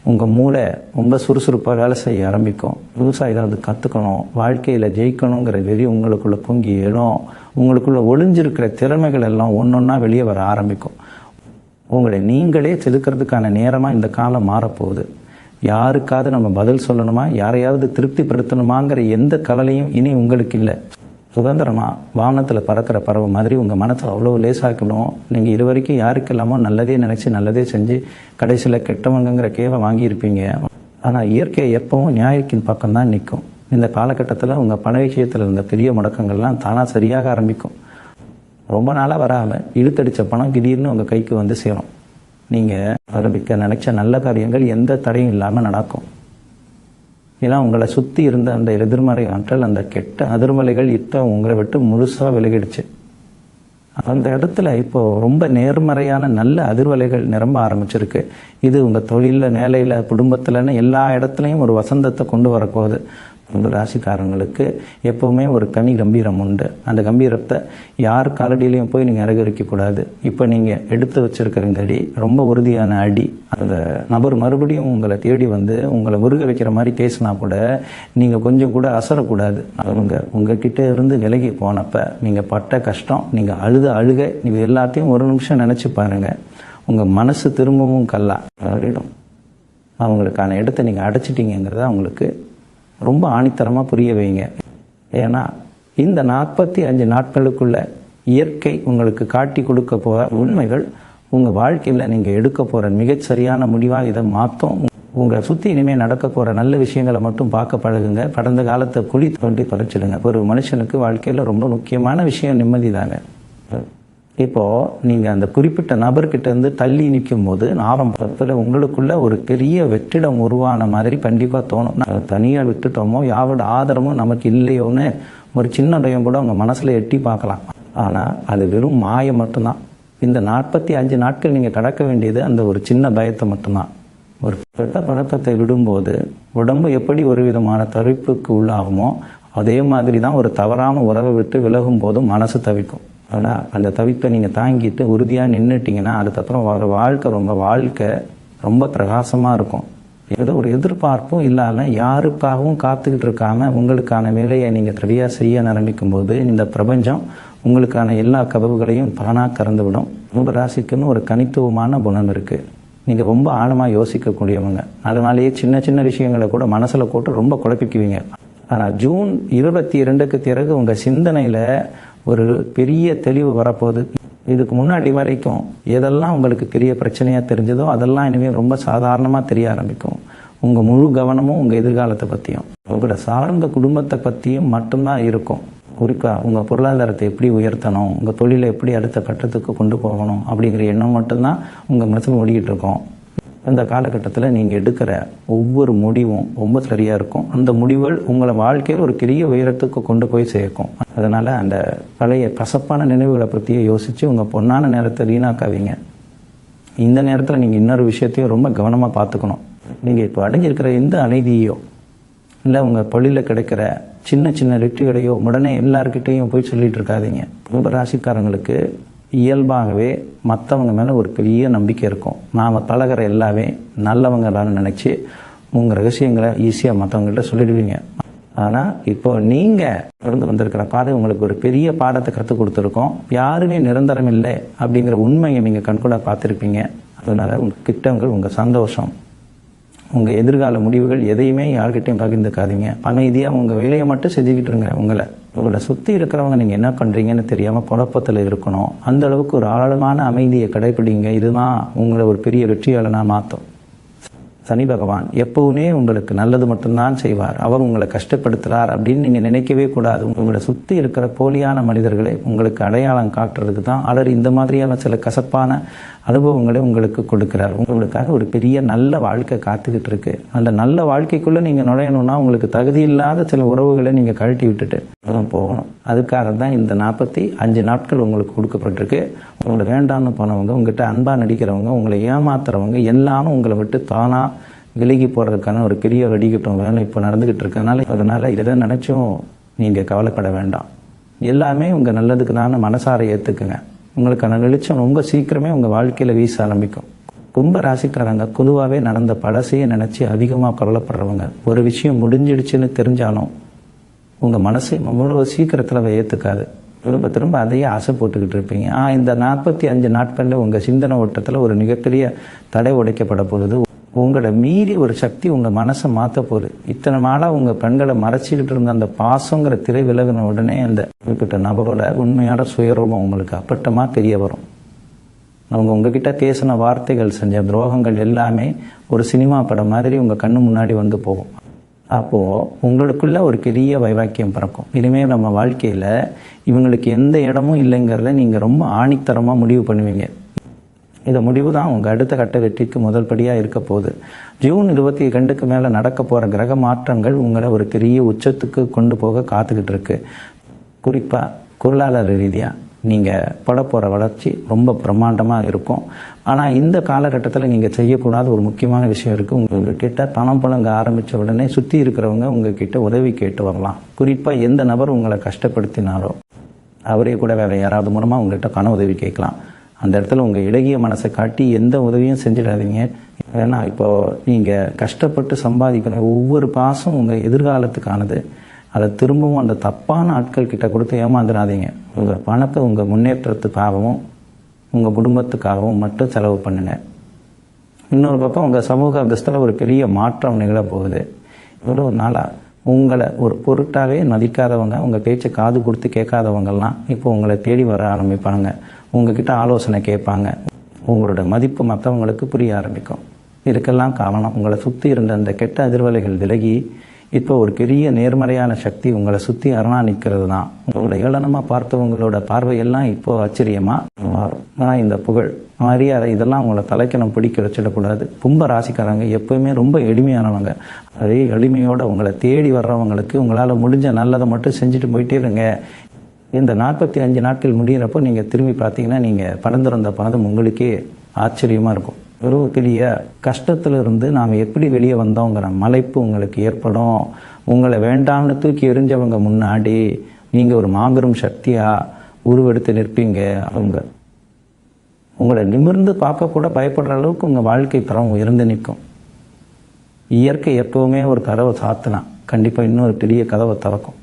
[SPEAKER 1] உங்கள் மூளை ரொம்ப சுறுசுறுப்பாக வேலை செய்ய ஆரம்பிக்கும். புதுசாக ஏதாவது கற்றுக்கணும், வாழ்க்கையில் ஜெயிக்கணுங்கிற வெறி உங்களுக்குள்ளே பொங்கி எழும். உங்களுக்குள்ளே ஒளிஞ்சிருக்கிற திறமைகள் எல்லாம் ஒன்றொன்னா வெளியே வர ஆரம்பிக்கும். உங்களை நீங்களே செதுக்கிறதுக்கான நேரமாக இந்த காலம் மாறப்போகுது. யாருக்காவது நம்ம பதில் சொல்லணுமா, யாரையாவது திருப்திப்படுத்தணுமாங்கிற எந்த கவலையும் இனி உங்களுக்கு இல்லை. சுதந்திரமாக வானத்தில் பறக்கிற பறவை மாதிரி உங்கள் மனத்தை அவ்வளோ லேசாக்கணும். நீங்கள் இது வரைக்கும் யாருக்கெல்லாமோ நல்லதே நினச்சி நல்லதே செஞ்சு கடைசியில் கெட்டவங்கிற கேவை வாங்கியிருப்பீங்க. ஆனால் இயற்கை எப்பவும் நியாயத்தின் பக்கம்தான் நிற்கும். இந்த காலகட்டத்தில் உங்கள் பண விஷயத்தில் இருந்த பெரிய முடக்கங்கள்லாம் தானாக சரியாக ஆரம்பிக்கும். ரொம்ப நாளாக வராமல் இழுத்தடித்த பணம் திடீர்னு உங்கள் கைக்கு வந்து சேரும். நீங்கள் ஆரம்பிக்க நினச்ச நல்ல காரியங்கள் எந்த தடையும் இல்லாமல் நடக்கும். ஏன்னா உங்களை சுற்றி இருந்த அந்த எதிர்மறை ஆற்றல், அந்த கெட்ட அதிர்மலைகள் இப்போ உங்களை விட்டு முழுசாக விலகிடுச்சு. அந்த இடத்துல இப்போது ரொம்ப நேர்மறையான நல்ல அதிர்வலைகள் நிரம்ப ஆரம்பிச்சிருக்கு. இது உங்கள் தொழிலில், வேலையில், குடும்பத்தில்னு எல்லா இடத்துலையும் ஒரு வசந்தத்தை கொண்டு வரப்போகுது. உங்கள் ராசிக்காரங்களுக்கு எப்போவுமே ஒரு தனி கம்பீரம் உண்டு. அந்த கம்பீரத்தை யார் காலடியிலையும் போய் நீங்கள் இறக்கக்கூடாது. இப்போ நீங்கள் எடுத்து வச்சிருக்கிற இந்த அடி ரொம்ப உறுதியான அடி. அந்த நபர் மறுபடியும் உங்களை தேடி வந்து உங்களை உருக வைக்கிற மாதிரி பேசினா கூட நீங்கள் கொஞ்சம் கூட அசரக்கூடாது. அவங்க உங்ககிட்ட இருந்து விலகி போனப்போ நீங்கள் பட்ட கஷ்டம், நீங்கள் அழுகை, நீங்கள் எல்லாத்தையும் ஒரு நிமிஷம் நினச்சி பாருங்கள். உங்கள் மனசு திரும்பவும் கல்லாடிடும். அவங்களுக்கான இடத்தை நீங்கள் அடைச்சிட்டீங்கிறத அவங்களுக்கு ரொம்ப ஆணித்தரமாக புரிய வைங்க. ஏன்னா இந்த 45 நாட்களுக்குள்ள இயற்கை உங்களுக்கு காட்டி கொடுக்க போகிற உண்மைகள் உங்கள் வாழ்க்கையில் நீங்கள் எடுக்க போகிற மிகச்சரியான முடிவாக இதை மாற்றும். உங்களை சுற்றி இனிமேல் நடக்க போகிற நல்ல விஷயங்களை மட்டும் பார்க்க பழகுங்க. கடந்த காலத்தை குழி தோண்டி பறிச்சிடுங்க. ஒரு மனுஷனுக்கு வாழ்க்கையில் ரொம்ப முக்கியமான விஷயம் நிம்மதி தாங்க. இப்போது நீங்கள் அந்த குறிப்பிட்ட நபர்கிட்ட இருந்து தள்ளி நிற்கும் போது ஆரம்பத்தில் உங்களுக்குள்ள ஒரு பெரிய வெற்றிடம் உருவான மாதிரி கண்டிப்பாக தோணும். தனியாக விட்டுட்டோமோ, யாரோட ஆதரவும் நமக்கு இல்லையோன்னு ஒரு சின்ன பயம் கூட உங்கள் மனசில் எட்டி பார்க்கலாம். ஆனால் அது வெறும் மாயம் மட்டும்தான். இந்த 45 நாட்கள் நீங்கள் கடக்க வேண்டியது அந்த ஒரு சின்ன பயத்தை மட்டும்தான். ஒரு கெட்ட பழக்கத்தை விடும்போது உடம்பு எப்படி ஒரு விதமான தவிப்புக்கு உள்ளாகுமோ அதே மாதிரி தான் ஒரு தவறான உறவை விட்டு விலகும் போதும் மனசு தவிக்கும். ஆனால் அந்த தவிப்பை நீங்கள் தாங்கிட்டு உறுதியாக நின்றுட்டிங்கன்னா அதுக்கப்புறம் வர வாழ்க்கை ரொம்ப பிரகாசமாக இருக்கும். ஏதோ ஒரு எதிர்பார்ப்பும் இல்லாமல் யாருக்காகவும் காத்துக்கிட்டு இருக்காமல் உங்களுக்கான வேலையை நீங்கள் சரியாக செய்ய ஆரம்பிக்கும் போது இந்த பிரபஞ்சம் உங்களுக்கான எல்லா கதவுகளையும் தானாக திறந்து விடும். உங்கள் ராசிக்குன்னு ஒரு தனித்துவமான குணம் இருக்குது. நீங்கள் ரொம்ப ஆழமாக யோசிக்கக்கூடியவங்க. அதனாலேயே சின்ன சின்ன விஷயங்களை கூட மனசில் போட்டு ரொம்ப குழப்பிக்குவீங்க. ஆனால் ஜூன் 22க்கு பிறகு உங்கள் சிந்தனையில் ஒரு பெரிய தெளிவு வரப்போகுது. இதுக்கு முன்னாடி வரைக்கும் எதெல்லாம் உங்களுக்கு பெரிய பிரச்சனையாக தெரிஞ்சதோ அதெல்லாம் இனிமேல் ரொம்ப சாதாரணமாக தெரிய ஆரம்பிக்கும். உங்கள் முழு கவனமும் உங்கள் எதிர்காலத்தை பற்றியும் உங்களோட சார்ந்த குடும்பத்தை பற்றியும் மட்டும்தான் இருக்கும். குறிப்பாக உங்கள் பொருளாதாரத்தை எப்படி உயர்த்தணும், உங்கள் தொழிலை எப்படி அடுத்த கட்டத்துக்கு கொண்டு போகணும் அப்படிங்கிற எண்ணம் மட்டும்தான் உங்கள் மனசில் ஓடிக்கிட்டு இருக்கோம். இந்த காலகட்டத்தில் நீங்கள் எடுக்கிற ஒவ்வொரு முடிவும் ரொம்ப சரியாக இருக்கும். அந்த முடிவுகள் உங்களை வாழ்க்கையில் ஒரு பெரிய உயரத்துக்கு கொண்டு போய் சேர்க்கும். அதனால் அந்த பழைய கசப்பான நினைவுகளை பற்றியே யோசித்து உங்கள் பொன்னான நேரத்தை வீணாக்காதீங்க. இந்த நேரத்தில் நீங்கள் இன்னொரு விஷயத்தையும் ரொம்ப கவனமாக பார்த்துக்கணும். நீங்கள் இப்போ அடைஞ்சிருக்கிற எந்த அமைதியோ இல்லை உங்கள் தொழிலில் கிடைக்கிற சின்ன சின்ன வெற்றிகளையோ உடனே எல்லாருக்கிட்டையும் போய் சொல்லிகிட்டு இருக்காதீங்க. ரொம்ப ராசிக்காரங்களுக்கு இயல்பாகவே மற்றவங்க மேலே ஒரு பெரிய நம்பிக்கை இருக்கும். நாம் பழகிற எல்லாமே நல்லவங்களான்னு நினச்சி உங்கள் ரகசியங்களை ஈஸியாக மற்றவங்கள்ட்ட சொல்லிடுவீங்க. ஆனால் இப்போ நீங்கள் இருந்து வந்திருக்கிற பாதை உங்களுக்கு ஒரு பெரிய பாடத்தை கற்றுக் கொடுத்துருக்கோம். யாருமே நிரந்தரம் இல்லை அப்படிங்கிற உண்மையை நீங்கள் கண்கூட பார்த்துருப்பீங்க. அதனால் உங்கள் திட்டங்கள், உங்கள் சந்தோஷம், உங்கள் எதிர்கால முடிவுகள் எதையுமே யார்கிட்டையும் பகிர்ந்துக்காதீங்க. அமைதியாக உங்கள் வேலையை மட்டும் செஞ்சுக்கிட்டு இருங்க. உங்களை சுற்றி இருக்கிறவங்க நீங்கள் என்ன பண்ணுறீங்கன்னு தெரியாமல் குழப்பத்தில் இருக்கணும். அந்த அளவுக்கு ஒரு ஆழமான அமைதியை கடைப்பிடிங்க. இதுதான் உங்களை ஒரு பெரிய வெற்றியாளனாக மாற்றும். சனி பகவான் எப்பவுமே உங்களுக்கு நல்லது மட்டும்தான் செய்வார். அவர் உங்களை கஷ்டப்படுத்துகிறார் அப்படின்னு நீங்கள் நினைக்கவே கூடாது. உங்களை சுற்றி இருக்கிற போலியான மனிதர்களை உங்களுக்கு அடையாளம் காட்டுறதுக்கு தான் அவர் இந்த மாதிரியான சில கசப்பான அனுபவங்களை உங்களுக்கு கொடுக்கிறார். உங்களுக்காக ஒரு பெரிய நல்ல வாழ்க்கை காத்துக்கிட்டு இருக்கு. அந்த நல்ல வாழ்க்கைக்குள்ளே நீங்கள் நுழையணும்னா உங்களுக்கு தகுதி இல்லாத சில உறவுகளை நீங்கள் கழட்டி விட்டுட்டு போகணும். அதுக்காக தான் இந்த 45 நாட்கள் உங்களுக்கு கொடுக்கப்பட்டிருக்கு. உங்களை வேண்டாம்னு போனவங்க, உங்கள்கிட்ட அன்பாக நடிக்கிறவங்க, உங்களை ஏமாத்துறவங்க எல்லாரும் உங்களை விட்டு தானாக விலகி போகிறதுக்கான ஒரு பெரிய வெடிக்கட்டும் வேலை இப்போ நடந்துக்கிட்டு இருக்கனால அதனால் இதை நினச்சும் நீங்கள் கவலைப்பட வேண்டாம். எல்லாமே உங்கள் நல்லதுக்கு தானே மனசார ஏற்றுக்குங்க. உங்களுக்கான வெளிச்சம் ரொம்ப சீக்கிரமே உங்கள் வாழ்க்கையில் வீச ஆரம்பிக்கும். கும்ப ராசிக்காரங்க பொதுவாகவே நடந்த பழசையே நினச்சி அதிகமாக கவலைப்படுறவங்க. ஒரு விஷயம் முடிஞ்சிடுச்சுன்னு தெரிஞ்சாலும் உங்கள் மனசு அவ்வளோ சீக்கிரத்தில் அதை ஏற்றுக்காது. திரும்ப திரும்ப அதையே ஆசை போட்டுக்கிட்டு இருப்பீங்க. இந்த 45 நாட்களில் உங்கள் சிந்தனை ஓட்டத்தில் ஒரு மிகப்பெரிய தடை உடைக்கப்பட போகுது. உங்களை மீறி ஒரு சக்தி உங்கள் மனசை மாற்ற போகுது. இத்தனை நாளாக உங்கள் பெண்களை மறைச்சிக்கிட்டு இருந்த அந்த பாசங்கிற திரை விலகின உடனே அந்த குறிப்பிட்ட நபரோட உண்மையான சுயரூபம் உங்களுக்கு அப்பட்டமாக தெரிய வரும். அவங்க உங்ககிட்ட பேசின வார்த்தைகள், செஞ்ச துரோகங்கள் எல்லாமே ஒரு சினிமா படம் மாதிரி உங்கள் கண்ணு முன்னாடி வந்து போகும். அப்போது உங்களுக்குள்ள ஒரு பெரிய வைராக்கியம் பிறக்கும். இனிமேல் நம்ம வாழ்க்கையில் இவங்களுக்கு எந்த இடமும் இல்லைங்கிறத நீங்கள் ரொம்ப ஆணித்தரமாக முடிவு பண்ணுவீங்க. இந்த முடிவு தான் உங்கள் அடுத்த கட்ட வெற்றிக்கு முதல் படியாக இருக்க போகுது. ஜூன் 22க்கு மேலே நடக்க போகிற கிரக மாற்றங்கள் உங்களை ஒரு பெரிய உச்சத்துக்கு கொண்டு போக காத்துக்கிட்டு இருக்கு. குறிப்பாக பொருளாதார ரீதியாக நீங்கள் பட போகிற வளர்ச்சி ரொம்ப பிரம்மாண்டமாக இருக்கும். ஆனால் இந்த காலகட்டத்தில் நீங்கள் செய்யக்கூடாத ஒரு முக்கியமான விஷயம் இருக்குது. உங்கள்கிட்ட பணம் புழங்க ஆரம்பித்த உடனே சுற்றி இருக்கிறவங்க உங்ககிட்ட உதவி கேட்டு வரலாம். குறிப்பாக எந்த நபர் உங்களை கஷ்டப்படுத்தினாரோ அவரே கூட வேறு யாராவது மூலமாக உங்கள்கிட்ட பண உதவி கேட்கலாம். அந்த இடத்துல உங்கள் இலகிய மனசை காட்டி எந்த உதவியும் செஞ்சிடாதீங்க. ஏன்னா இப்போது நீங்கள் கஷ்டப்பட்டு சம்பாதிக்கிற ஒவ்வொரு பாசம் உங்கள் எதிர்காலத்துக்கானது. அதை திரும்பவும் அந்த தப்பான ஆட்கள் கிட்ட கொடுத்து ஏமாந்துடாதீங்க. உங்கள் பணத்தை உங்கள் முன்னேற்றத்துக்காகவும் உங்கள் குடும்பத்துக்காகவும் மட்டும் செலவு பண்ணுங்க. இன்னொரு பக்கம் உங்கள் சமூக அந்தஸ்தில் ஒரு பெரிய மாற்றம் நிகழப்போகுது. ஒரு நாளாக உங்களை ஒரு பொருட்டாகவே மதிக்காதவங்க, உங்கள் பேச்சை காது கொடுத்து கேட்காதவங்கெல்லாம் இப்போ உங்களை தேடி வர ஆரம்பிப்பாங்க. உங்ககிட்ட ஆலோசனை கேட்பாங்க. உங்களோட மதிப்பு மற்றவங்களுக்கு புரிய ஆரம்பிக்கும். இதுக்கெல்லாம் காரணம் உங்களை சுற்றி இருந்த அந்த கெட்ட அதிர்வலைகள் விலகி இப்போ ஒரு பெரிய நேர்மறையான சக்தி உங்களை சுற்றி அரணா நிற்கிறது தான். உங்களோட ஏளனமாக பார்த்தவங்களோட பார்வையெல்லாம் இப்போ ஆச்சரியமாக மாறும். ஆனால் இந்த புகழ், மரியாதை இதெல்லாம் உங்களை தலைக்கணம் பிடிக்க வச்சிடக்கூடாது. கும்ப ராசிக்காரங்க எப்போவுமே ரொம்ப எளிமையானவங்க. அதே எளிமையோடு உங்களை தேடி வர்றவங்களுக்கு உங்களால் முடிஞ்ச நல்லதை மட்டும் செஞ்சுட்டு போயிட்டே இருங்க. இந்த 45 நாட்கள் முடிகிறப்போ நீங்கள் திரும்பி பார்த்தீங்கன்னா நீங்கள் படர்ந்திருந்த பாதம் உங்களுக்கே ஆச்சரியமாக இருக்கும். ஒரு பெரிய கஷ்டத்திலிருந்து நாம் எப்படி வெளியே வந்தோங்கிற மலைப்பு உங்களுக்கு ஏற்படும். உங்களை வேண்டாம்னு தூக்கி எறிஞ்சவங்க முன்னாடி நீங்கள் ஒரு மாபெரும் சக்தியாக உருவெடுத்து நிற்பீங்க. உங்களை நிமிர்ந்து பார்க்கக்கூட பயப்படுற அளவுக்கு உங்கள் வாழ்க்கை தரம் உயர்ந்து நிற்கும். இயற்கை எப்போவுமே ஒரு கதவை சாத்தினா கண்டிப்பாக இன்னொரு பெரிய கதவை திறக்கும்.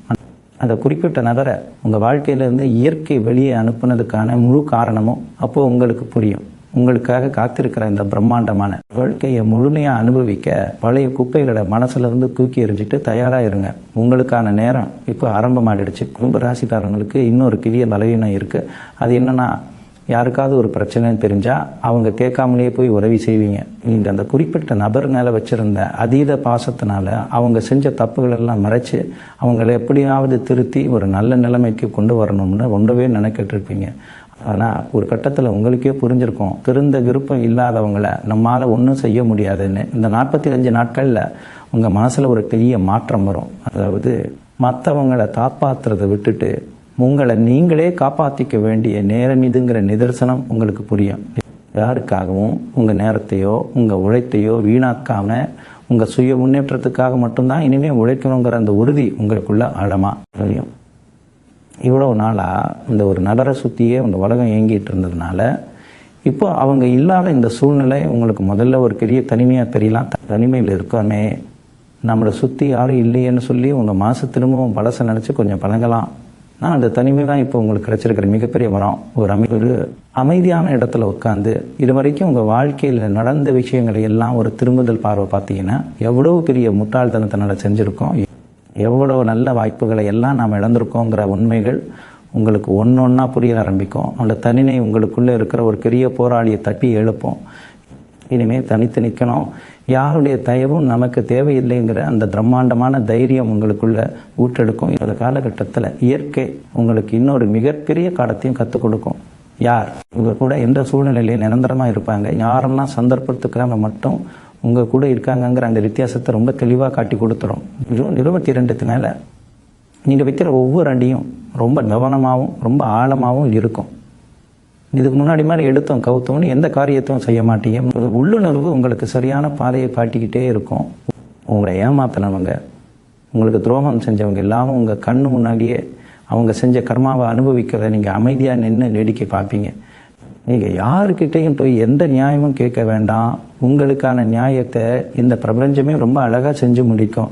[SPEAKER 1] அந்த குறிப்பிட்ட நபரை உங்கள் வாழ்க்கையிலேருந்து இயற்கை வெளியே அனுப்புனதுக்கான முழு காரணமும் அப்போது உங்களுக்கு புரியும். உங்களுக்காக காத்திருக்கிற இந்த பிரம்மாண்டமான வாழ்க்கையை முழுமையாக அனுபவிக்க பழைய குப்பைகளை மனசுலேருந்து தூக்கி எறிஞ்சிட்டு தயாராக இருங்க. உங்களுக்கான நேரம் இப்போ ஆரம்பமாகிடுச்சு. கும்ப ராசிக்காரங்களுக்கு இன்னொரு பெரிய பலவீனம் இருக்குது. அது என்னென்னா, யாருக்காவது ஒரு பிரச்சனைன்னு தெரிஞ்சால் அவங்க கேட்காமலேயே போய் உதவி செய்வீங்க. நீங்கள் அந்த குறிப்பிட்ட நபர் மேலே வச்சுருந்த அதீத பாசத்தினால அவங்க செஞ்ச தப்புகளெல்லாம் மறைச்சி அவங்கள எப்படியாவது திருத்தி ஒரு நல்ல நிலைமைக்கு கொண்டு வரணும்னு ரொம்பவே நினைக்கிட்டு இருப்பீங்க. ஆனால் ஒரு கட்டத்தில் உங்களுக்கே புரிஞ்சிருக்கும், திருந்த விருப்பம் இல்லாதவங்களை நம்மளால் ஒன்றும் செய்ய முடியாதுன்னு. இந்த 45 நாட்களில் உங்கள் மனசில் ஒரு பெரிய மாற்றம் வரும். அதாவது மற்றவங்களை காப்பாற்றுறதை விட்டுட்டு உங்களை நீங்களே காப்பாற்றிக்க வேண்டிய நேரம் இதுங்கிற நிதர்சனம் உங்களுக்கு புரியும். யாருக்காகவும் உங்கள் நேரத்தையோ உங்கள் உழைத்தையோ வீணாக்காமல் உங்கள் சுய முன்னேற்றத்துக்காக மட்டும்தான் இனிமேல் உழைக்கணுங்கிற அந்த உறுதி உங்களுக்குள்ள ஆழமாக தெரியும். இவ்வளோ நாளாக இந்த ஒரு நபரை சுற்றியே உங்கள் உலகம் இயங்கிட்டு இருந்ததுனால இப்போ அவங்க இல்லாத இந்த சூழ்நிலை உங்களுக்கு முதல்ல ஒரு பெரிய தனிமையாக தெரியலாம். தனிமையில் இருக்கோமே, நம்மளை சுற்றி யாரும் இல்லையேன்னு சொல்லி உங்கள் மாதம் திரும்பவும் பழசை நினச்சி கொஞ்சம் பழகலாம். ஆனால் அந்த தனிமை தான் இப்போ உங்களுக்கு கிடைச்சிருக்கிற மிகப்பெரிய வரம். ஒரு அமைதியான இடத்துல உட்காந்து இது வரைக்கும் உங்கள் வாழ்க்கையில் நடந்த விஷயங்களை எல்லாம் ஒரு திரும்புதல் பார்வை பார்த்தீங்கன்னா எவ்வளோ பெரிய முட்டாள்தனத்தினால செஞ்சுருக்கோம், எவ்வளோ நல்ல வாய்ப்புகளை எல்லாம் நாம் இழந்திருக்கோங்கிற உண்மைகள் உங்களுக்கு ஒன்றா புரிய ஆரம்பிக்கும். அந்த தனிமை உங்களுக்குள்ளே இருக்கிற ஒரு பெரிய போராளியை தட்டி எழுப்போம். இனிமேல் தனித்து நிற்கணும், யாருடைய தயவும் நமக்கு தேவையில்லைங்கிற அந்த பிரம்மாண்டமான தைரியம் உங்களுக்குள்ள ஊற்றெடுக்கும். இந்த காலகட்டத்தில் இயற்கை உங்களுக்கு இன்னொரு மிகப்பெரிய காலத்தையும் கற்றுக் கொடுக்கும். யார் உங்கள் கூட எந்த சூழ்நிலையிலே நிரந்தரமாக இருப்பாங்க, யாரெல்லாம் சந்தர்ப்பத்துக்காக மட்டும் உங்கள் கூட இருக்காங்கங்கிற அந்த வித்தியாசத்தை ரொம்ப தெளிவாக காட்டி கொடுத்துரும். ஜூன் 22க்கு மேலே நீங்கள் வைக்கிற ஒவ்வொரு அடியும் ரொம்ப கவனமாகவும் ரொம்ப ஆழமாகவும் இருக்கும். இதுக்கு முன்னாடி மாதிரி எடுத்தோம் கவுத்தோம்னு எந்த காரியத்தையும் செய்ய மாட்டீங்க. உள்ளுணர்வு உங்களுக்கு சரியான பாதையை காட்டிக்கிட்டே இருக்கும். உங்களை ஏமாத்தினவங்க, உங்களுக்கு துரோகம் செஞ்சவங்க எல்லாமும் உங்கள் கண்ணு முன்னாடியே அவங்க செஞ்ச கர்மாவை அனுபவிக்கிறத நீங்கள் அமைதியாக நின்று வேடிக்கை பார்ப்பீங்க. நீங்கள் யாருக்கிட்டையும் போய் எந்த நியாயமும் கேட்க வேண்டாம். உங்களுக்கான நியாயத்தை இந்த பிரபஞ்சமே ரொம்ப அழகாக செஞ்சு முடிக்கும்.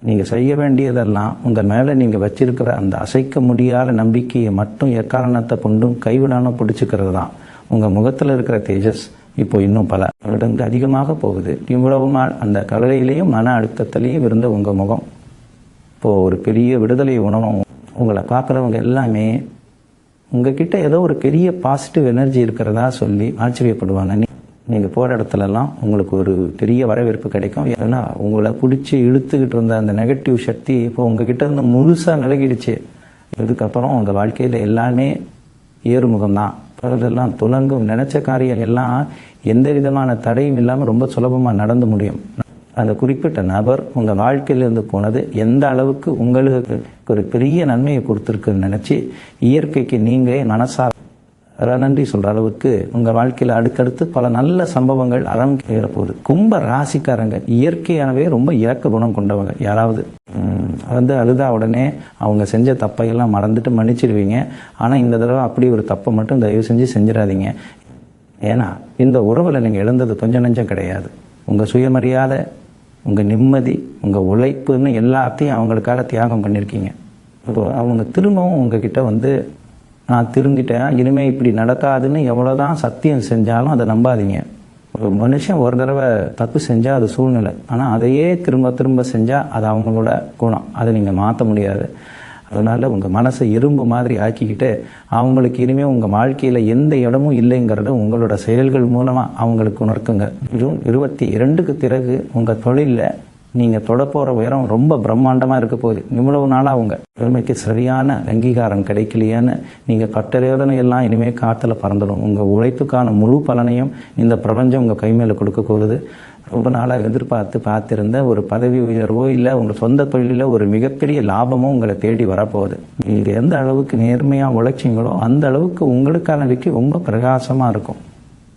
[SPEAKER 1] நீங்கள் செய்ய வேண்டியதெல்லாம் உங்கள் மேலே நீங்கள் வச்சிருக்கிற அந்த அசைக்க முடியாத நம்பிக்கையை மட்டும் எக்காரணத்தை கொண்டும் கைவிடாமல் பிடிச்சிக்கிறது தான். உங்கள் முகத்தில் இருக்கிற தேஜஸ் இப்போ இன்னும் பல இடங்கு அதிகமாக போகுது. இவ்வளவு நாள் அந்த கவலையிலையும் மன அழுத்தத்திலையும் இருந்த உங்கள் முகம் இப்போது ஒரு பெரிய விடுதலை உணவும். உங்களை பார்க்குறவங்க எல்லாமே உங்ககிட்ட ஏதோ ஒரு பெரிய பாசிட்டிவ் எனர்ஜி இருக்கிறதா சொல்லி ஆச்சரியப்படுவாங்க. நீங்கள் போகிற இடத்துலலாம் உங்களுக்கு ஒரு பெரிய வரவேற்பு கிடைக்கும். ஏன்னா உங்களை பிடிச்சி இழுத்துக்கிட்டு இருந்த அந்த நெகட்டிவ் சக்தி இப்போ உங்ககிட்ட இருந்து முழுசாக விலகிடுச்சு. இதுக்கப்புறம் உங்கள் வாழ்க்கையில் எல்லாமே ஏறுமுகம்தான். பிறதெல்லாம் துலங்கும். நினச்ச காரியம் எல்லாம் எந்த விதமான தடையும் இல்லாமல் ரொம்ப சுலபமாக நடந்து முடியும். அந்த குறிப்பிட்ட நபர் உங்கள் வாழ்க்கையிலிருந்து போனது எந்த அளவுக்கு உங்களுக்கு ஒரு பெரிய நன்மையை கொடுத்துருக்குன்னு நினச்சி இயற்கைக்கு நீங்கள் மனசார நன்றி சொல்கிற அளவுக்கு உங்கள் வாழ்க்கையில் அடுத்தடுத்து பல நல்ல சம்பவங்கள் அரங்கேற போகுது. கும்ப ராசிக்காரங்க இயற்கையானவே ரொம்ப இறக்க குணம் கொண்டவங்க. யாராவது அழுதா உடனே அவங்க செஞ்ச தப்பையெல்லாம் மறந்துட்டு மன்னிச்சிடுவீங்க. ஆனால் இந்த தடவை அப்படி ஒரு தப்பை மட்டும் தயவு செஞ்சு செஞ்சிடாதீங்க. ஏன்னா இந்த உறவில் நீங்கள் இழந்தது கொஞ்சம் நெஞ்சம் கிடையாது. உங்கள் சுயமரியாதை, உங்கள் நிம்மதி, உங்கள் உழைப்புன்னு எல்லாத்தையும் அவங்களுக்காக தியாகம் பண்ணியிருக்கீங்க. அவங்க திரும்பவும் உங்ககிட்ட வந்து நான் திருந்திட்டேன், இனிமேல் இப்படி நடக்காதுன்னு எவ்வளோதான் சத்தியம் செஞ்சாலும் அதை நம்பாதீங்க. ஒரு மனுஷன் ஒரு தடவை தப்பு செஞ்சால் அது சூழ்நிலை. ஆனால் அதையே திரும்ப திரும்ப செஞ்சால் அது அவங்களோட குணம். அதை நீங்கள் மாற்ற முடியாது. அதனால் உங்கள் மனசை எறும்பு மாதிரி ஆக்கிக்கிட்டு அவங்களுக்கு இனிமேல் உங்கள் வாழ்க்கையில் எந்த இடமும் இல்லைங்கிறத உங்களோட செயல்கள் மூலமாக அவங்களுக்கு உணர்த்துங்க. ஜூன் 22க்கு பிறகு உங்கள் தொழிலில் நீங்கள் தொடப்போகிற உயரம் ரொம்ப பிரம்மாண்டமாக இருக்க போகுது. இவ்வளவு நாளாக உங்கள் பெருமைக்கு சரியான அங்கீகாரம் கிடைக்கலையான்னு நீங்கள் பட்ட வேதனை எல்லாம் இனிமேல் காற்றுல பறந்துடும். உங்கள் உழைப்புக்கான முழு பலனையும் இந்த பிரபஞ்சம் உங்கள் கை மேலே கொடுக்க போகுது. ரொம்ப நாளாக பார்த்திருந்த ஒரு பதவி உயர்வோ இல்லை உங்கள் சொந்த தொழிலில் ஒரு மிகப்பெரிய லாபமோ உங்களை தேடி வரப்போகுது. நீங்கள் எந்த அளவுக்கு நேர்மையாக உழைச்சிங்களோ அந்த அளவுக்கு உங்களுக்கான வெற்றி ரொம்ப பிரகாசமாக இருக்கும்.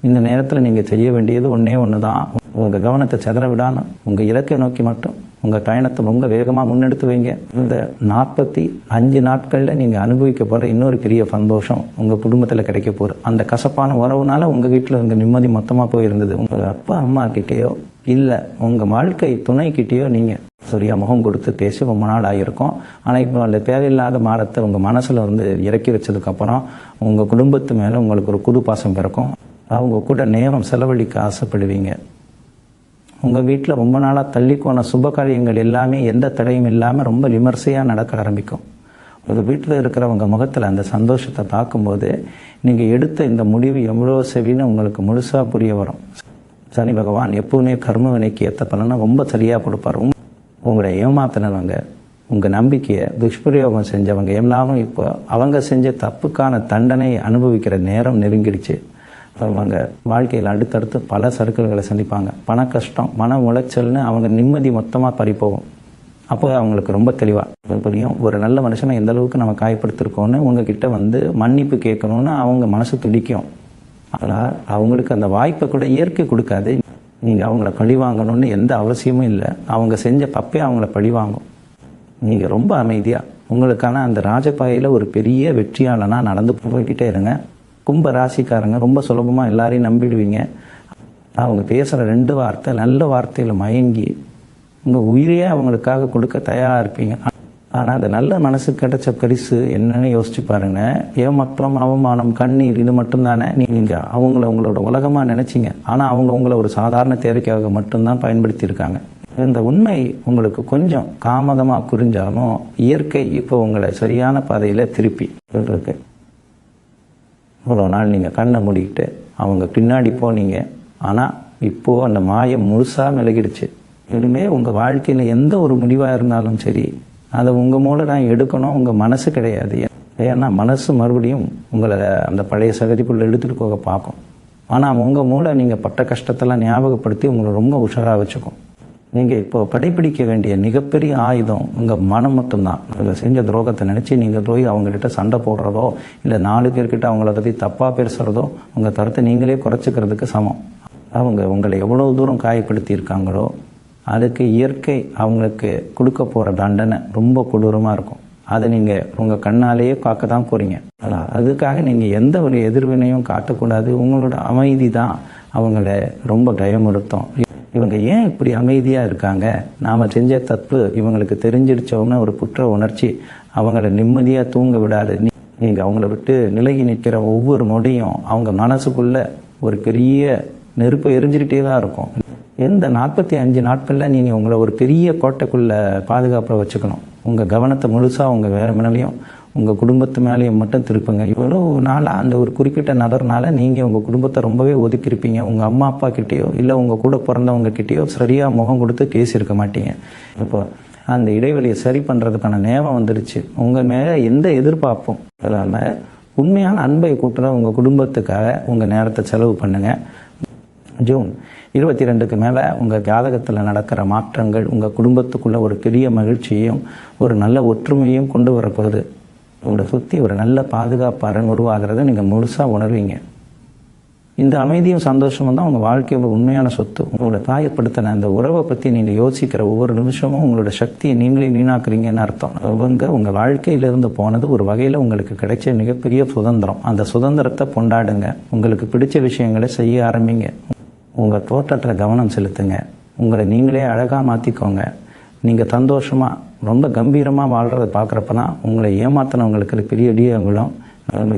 [SPEAKER 1] இந்த நேரத்தில் நீங்கள் செய்ய வேண்டியது ஒன்று தான். உங்கள் கவனத்தை செதற விடாமல் உங்கள் இலக்கை நோக்கி மட்டும் உங்கள் பயணத்தை ரொம்ப வேகமாக முன்னெடுத்து வைங்க. இந்த 45 நாட்களில் நீங்கள் அனுபவிக்க போகிற இன்னொரு பெரிய சந்தோஷம் உங்கள் குடும்பத்தில் கிடைக்க போகுது. அந்த கசப்பான உறவுனால உங்கள் வீட்டில் உங்கள் நிம்மதி மொத்தமாக போயிருந்தது. உங்கள் அப்பா அம்மா கிட்டேயோ இல்லை உங்கள் வாழ்க்கை துணைக்கிட்டேயோ நீங்கள் சரியாக முகம் கொடுத்து பேசி ரொம்ப நாள் ஆகியிருக்கும். ஆனால் இப்போ அந்த தேவையில்லாத மாறத்தை உங்கள் மனசில் வந்து இறக்கி வச்சதுக்கப்புறம் உங்கள் குடும்பத்து மேலே உங்களுக்கு ஒரு புது பாசம் பிறக்கும். அவங்க கூட நேரம் செலவழிக்க ஆசைப்படுவீங்க. உங்கள் வீட்டில் ரொம்ப நாளாக தள்ளிக்கோன சுப காரியங்கள் எல்லாமே எந்த தடையும் இல்லாமல் ரொம்ப விமர்சையாக நடக்க ஆரம்பிக்கும். உங்கள் வீட்டில் இருக்கிறவங்க முகத்தில் அந்த சந்தோஷத்தை பார்க்கும்போது நீங்கள் எடுத்த இந்த முடிவு எவ்வளோ செவின்னு உங்களுக்கு முழுசாக புரிய வரும். சனி பகவான் எப்பவுமே கர்ம வினைக்கு ஏற்ற பலனை ரொம்ப சரியாக கொடுப்பார். உங்களை ஏமாத்தினவங்க, உங்கள் நம்பிக்கையை துஷ்பிரயோகம் செஞ்சவங்க எல்லாரும் இப்போ அவங்க செஞ்ச தப்புக்கான தண்டனை அனுபவிக்கிற நேரம் நெருங்கிடுச்சு. அவங்க வாழ்க்கையில் அடுத்தடுத்து பல சறுக்கல்களை சந்திப்பாங்க. பண கஷ்டம், மன உளைச்சல்னு அவங்க நிம்மதி மொத்தமாக பறிப்போகும். அப்போ அவங்களுக்கு ரொம்ப தெளிவாக புரியும் ஒரு நல்ல மனுஷனை எந்த அளவுக்கு நம்ம காயப்படுத்திருக்கோன்னு உங்ககிட்ட வந்து மன்னிப்பு கேட்கணும்னு அவங்க மனசு துடிக்கும். ஆனால் அவங்களுக்கு அந்த வாய்ப்பை கூட இயற்கை கொடுக்காது. நீங்கள் அவங்கள பழி வாங்கணும்னு எந்த அவசியமும் இல்லை. அவங்க செஞ்ச தப்பே அவங்கள பழி வாங்கும். நீங்கள் ரொம்ப அமைதியாக உங்களுக்கான அந்த ராஜபாதையில் ஒரு பெரிய வெற்றியாளனாக நடந்து போய்கிட்டே இருங்க. கும்ப ராசிக்காரங்க ரொம்ப சுலபமாக எல்லாரையும் நம்பிடுவீங்க. அவங்க பேசுகிற 2 வார்த்தை நல்ல வார்த்தையில் மயங்கி உங்கள் உயிரையே அவங்களுக்காக கொடுக்க தயாராக இருப்பீங்க. ஆனால் அந்த நல்ல மனசு கிடைச்ச பரிசு என்னன்னு யோசிச்சு பாருங்க. ஏமாற்றம், அவமானம், கண்ணீர் இது மட்டும்தானே. நீங்கள் அவங்கள உங்களோட உலகமாக நினச்சிங்க. ஆனால் அவங்க உங்களை ஒரு சாதாரண தேவைக்காக மட்டும்தான் பயன்படுத்தியிருக்காங்க. இந்த உண்மை உங்களுக்கு கொஞ்சம் தாமதமாக புரிஞ்சாலும் இயற்கை இப்போ உங்களை சரியான பாதையில் திருப்பி இருக்கு. இவ்வளோ நாள் நீங்கள் கண்ணை மூடிக்கிட்டு அவங்க பின்னாடி போனீங்க. ஆனால் இப்போது அந்த மாயம் முழுசாக விலகிடுச்சு. இனிமேல் உங்கள் வாழ்க்கையில் எந்த ஒரு முடிவாக இருந்தாலும் சரி அதை உங்கள் மூலம் தான் எடுக்கணும். உங்கள் மனசு கிடையாது. ஏன்னா மனசு மறுபடியும் உங்களை அந்த பழைய சகதிக்குள்ளே எடுத்துகிட்டு போக பார்க்கும். ஆனால் உங்கள் மூலம் நீங்கள் பட்ட கஷ்டத்தெல்லாம் ஞாபகப்படுத்தி உங்களை ரொம்ப உஷாராக வச்சுக்கும். நீங்கள் இப்போ கடைப்பிடிக்க வேண்டிய மிகப்பெரிய ஆயுதம் உங்கள் மனம் மட்டும்தான். அதில் செஞ்ச துரோகத்தை நினச்சி நீங்கள் போய் அவங்ககிட்ட சண்டை போடுறதோ இல்லை 4 பேர்கிட்ட அவங்கள பற்றி தப்பாக பேசுகிறதோ உங்கள் தரத்தை நீங்களே குறைச்சிக்கிறதுக்கு சமம். அவங்க உங்களை எவ்வளோ தூரம் காயப்படுத்தியிருக்காங்களோ அதுக்கு இயற்கை அவங்களுக்கு கொடுக்க போகிற தண்டனை ரொம்ப கொடூரமாக இருக்கும். அதை நீங்கள் உங்கள் கண்ணாலேயே காக்க தான் போகிறீங்க. அதுக்காக நீங்கள் எந்த ஒரு எதிர்வினையும் காட்டக்கூடாது. உங்களோட அமைதி தான் அவங்கள ரொம்ப பயமுறுத்தும். இவங்க ஏன் இப்படி அமைதியாக இருக்காங்க, நாம் செஞ்ச தப்பு இவங்களுக்கு தெரிஞ்சிடுச்சோன்னு ஒரு குற்ற உணர்ச்சி அவங்கள நிம்மதியாக தூங்க விடாது. நீங்கள் அவங்கள விட்டு நிலகி நிற்கிற ஒவ்வொரு நொடியும் அவங்க மனசுக்குள்ளே ஒரு பெரிய நெருப்பு எரிஞ்சுக்கிட்டே தான் இருக்கும். எந்த 45 நாட்களில் நீங்கள் உங்களை ஒரு பெரிய கோட்டைக்குள்ளே பாதுகாப்பாக வச்சுக்கணும். உங்கள் கவனத்தை முழுசாக உங்கள் வேறு மேலேயும் உங்கள் குடும்பத்து மேலேயும் மட்டும் திருப்புங்க. இவ்வளோ நாளாக அந்த ஒரு குறிப்பிட்ட நபர்னால நீங்கள் உங்கள் குடும்பத்தை ரொம்பவே ஒதுக்கியிருப்பீங்க. உங்கள் அம்மா அப்பா கிட்டேயோ இல்லை உங்கள் கூட பிறந்தவங்க கிட்டேயோ சரியாக முகம் கொடுத்து பேசியிருக்க மாட்டீங்க. இப்போ அந்த இடைவெளியை சரி பண்ணுறதுக்கான நேரம் வந்துடுச்சு. உங்கள் மேலே எந்த எதிர்பார்ப்பும் இல்லாமல் உண்மையான அன்பை கூட்டுற உங்கள் குடும்பத்துக்காக உங்கள் நேரத்தை செலவு பண்ணுங்கள். ஜூன் 22க்கு மேலே உங்கள் ஜாதகத்தில் நடக்கிற மாற்றங்கள் உங்கள் குடும்பத்துக்குள்ளே ஒரு பெரிய மகிழ்ச்சியையும் ஒரு நல்ல ஒற்றுமையும் கொண்டு வரப்போகுது. உங்களை சுற்றி ஒரு நல்ல பாதுகாப்பாரன் உருவாகிறத நீங்கள் முழுசாக உணர்வீங்க. இந்த அமைதியும் சந்தோஷமும் தான் உங்கள் வாழ்க்கையோட உண்மையான சொத்து. உங்களோட தாயப்படுத்தின அந்த உறவை பற்றி நீங்கள் யோசிக்கிற ஒவ்வொரு நிமிஷமும் உங்களோட சக்தியை நீங்களே வீணாக்குறீங்கன்னு அர்த்தம். உங்கள் வாழ்க்கையிலிருந்து போனது ஒரு வகையில் உங்களுக்கு கிடைச்ச மிகப்பெரிய சுதந்திரம். அந்த சுதந்திரத்தை கொண்டாடுங்க. உங்களுக்கு பிடிச்ச விஷயங்களை செய்ய ஆரம்பிங்க. உங்கள் தோற்றத்தில் கவனம் செலுத்துங்க. உங்களை நீங்களே அழகாக மாற்றிக்கோங்க. நீங்கள் சந்தோஷமாக ரொம்ப கம்பீரமாக வாழ்கிறத பார்க்குறப்ப தான் உங்களை ஏமாத்தினவங்களுக்கு பெரிய அடியாங்களும்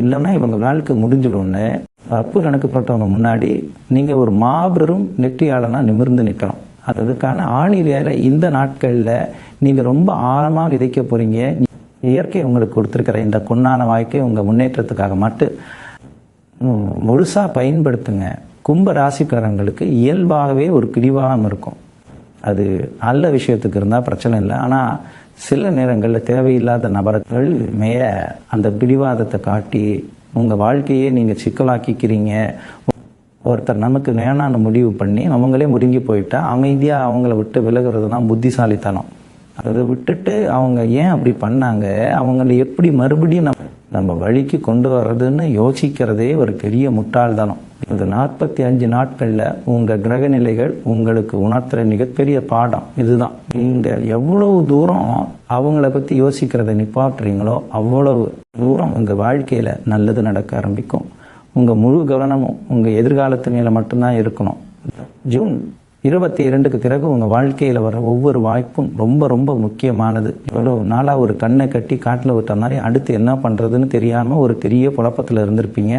[SPEAKER 1] இல்லைன்னா இவங்க வாழ்க்கை முடிஞ்சிடும்னு தப்பு கணக்கு போட்டவங்க முன்னாடி நீங்கள் ஒரு மாபெரும் நெற்றியாளனாக நிமிர்ந்து நிற்கணும். அதுக்கான ஆணிவேரை இந்த நாட்களில் நீங்கள் ரொம்ப ஆழமாக விதைக்க போகிறீங்க. இயற்கை உங்களுக்கு கொடுத்துருக்கிற இந்த பொன்னான வாழ்க்கை உங்கள் முன்னேற்றத்துக்காக மட்டும் முழுசாக பயன்படுத்துங்க. கும்ப ராசிக்காரங்களுக்கு இயல்பாகவே ஒரு பிடிவாகம் இருக்கும். அது நல்ல விஷயத்துக்கு இருந்தால் பிரச்சனை இல்லை. ஆனால் சில நேரங்களில் தேவையில்லாத நபர்கள் மேலே அந்த பிடிவாதத்தை காட்டி உங்கள் வாழ்க்கையே நீங்கள் சிக்கலாக்கிக்கிறீங்க. ஒருத்தர் நமக்கு வேணான்னு முடிவு பண்ணி அவங்களே முடுங்கி போயிட்டா அமைதியாக அவங்கள விட்டு விலகிறது தான் புத்திசாலித்தனம். அதை விட்டுட்டு அவங்க ஏன் அப்படி பண்ணாங்க, அவங்கள எப்படி மறுபடியும் நம்ம வழிக்கு கொண்டு வர்றதுன்னு யோசிக்கிறதே ஒரு பெரிய முட்டாள்தனம். இந்த 45 நாட்களில் உங்கள் கிரகநிலைகள் உங்களுக்கு உணர்த்துற மிகப்பெரிய பாடம் இதுதான். நீங்கள் எவ்வளவு தூரம் அவங்கள பற்றி யோசிக்கிறத நிப்பாட்டுறீங்களோ அவ்வளவு தூரம் உங்கள் வாழ்க்கையில் நல்லது நடக்க ஆரம்பிக்கும். உங்கள் முழு கவனமும் உங்கள் எதிர்காலத்து மேலே மட்டும்தான் இருக்கணும். ஜூன் 22க்கு பிறகு உங்கள் வாழ்க்கையில் வர ஒவ்வொரு வாய்ப்பும் ரொம்ப ரொம்ப முக்கியமானது. இவ்வளோ நாளாக ஒரு கண்ணை கட்டி காட்டில் விட்ட மாதிரி அடுத்து என்ன பண்ணுறதுன்னு தெரியாமல் ஒரு பெரிய குழப்பத்தில் இருந்திருப்பீங்க.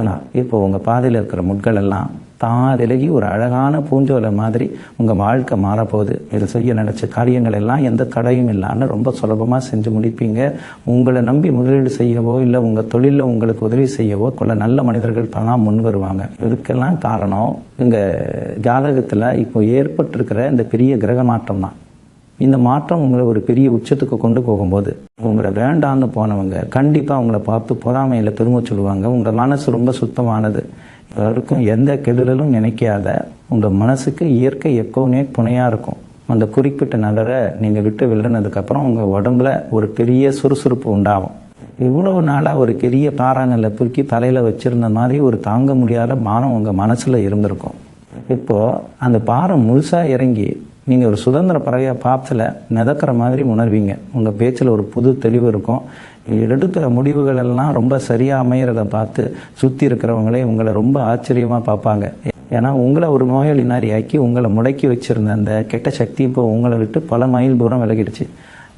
[SPEAKER 1] ஆனால் இப்போ உங்கள் பாதையில் இருக்கிற முட்கள் எல்லாம் தான் விலகி ஒரு அழகான பூஞ்சோலை மாதிரி உங்கள் வாழ்க்கை மாறப்போகுது. இது செய்ய நினச்ச காரியங்கள் எல்லாம் எந்த தடையும் இல்லாமல் ரொம்ப சுலபமாக செஞ்சு முடிப்பீங்க. உங்களை நம்பி முதலீடு செய்யவோ இல்லை உங்கள் தொழிலில் உங்களுக்கு உதவி செய்யவோ கொள்ள நல்ல மனிதர்கள் தான் முன் வருவாங்க. இதுக்கெல்லாம் காரணம் உங்கள் ஜாதகத்தில் இப்போ ஏற்பட்டிருக்கிற இந்த பெரிய கிரக மாற்றம் தான். இந்த மாற்றம் உங்களை ஒரு பெரிய உச்சத்துக்கு கொண்டு போகும்போது உங்களை வேண்டான்னு போனவங்க கண்டிப்பாக உங்களை பார்த்து பொறாமையில் திரும்ப சொல்லுவாங்க. உங்கள் மனசு ரொம்ப சுத்தமானது, யாருக்கும் எந்த கெடுதலும் நினைக்காத உங்கள் மனசுக்கு இயற்கை எப்போவுமே துணையாக இருக்கும். அந்த குறிப்பிட்ட நபரை நீங்கள் விட்டு விழுனதுக்கப்புறம் உங்கள் உடம்புல ஒரு பெரிய சுறுசுறுப்பு உண்டாகும். இவ்வளவு நாளாக ஒரு பெரிய பாறாங்கல்ல தூக்கி தலையில் வச்சுருந்த மாதிரி ஒரு தாங்க முடியாத பாரம் உங்கள் மனசில் இருந்திருக்கும். இப்போது அந்த பாரம் முழுசாக இறங்கி நீங்கள் ஒரு சுதந்திர பறவையாக பாத்தில் மிதக்கிற மாதிரி உணர்வீங்க. உங்கள் பேச்சில் ஒரு புது தெளிவு இருக்கும். எடுக்கிற முடிவுகள் எல்லாம் ரொம்ப சரியாக அமைகிறத பார்த்து சுற்றி இருக்கிறவங்களே உங்களை ரொம்ப ஆச்சரியமாக பார்ப்பாங்க. ஏன்னா உங்களை ஒரு நோயாளி நாரி ஆக்கி உங்களை முடக்கி வச்சுருந்த அந்த கெட்ட சக்தி இப்போ உங்களை விட்டு பல மைல் தூரம் விலகிடுச்சு.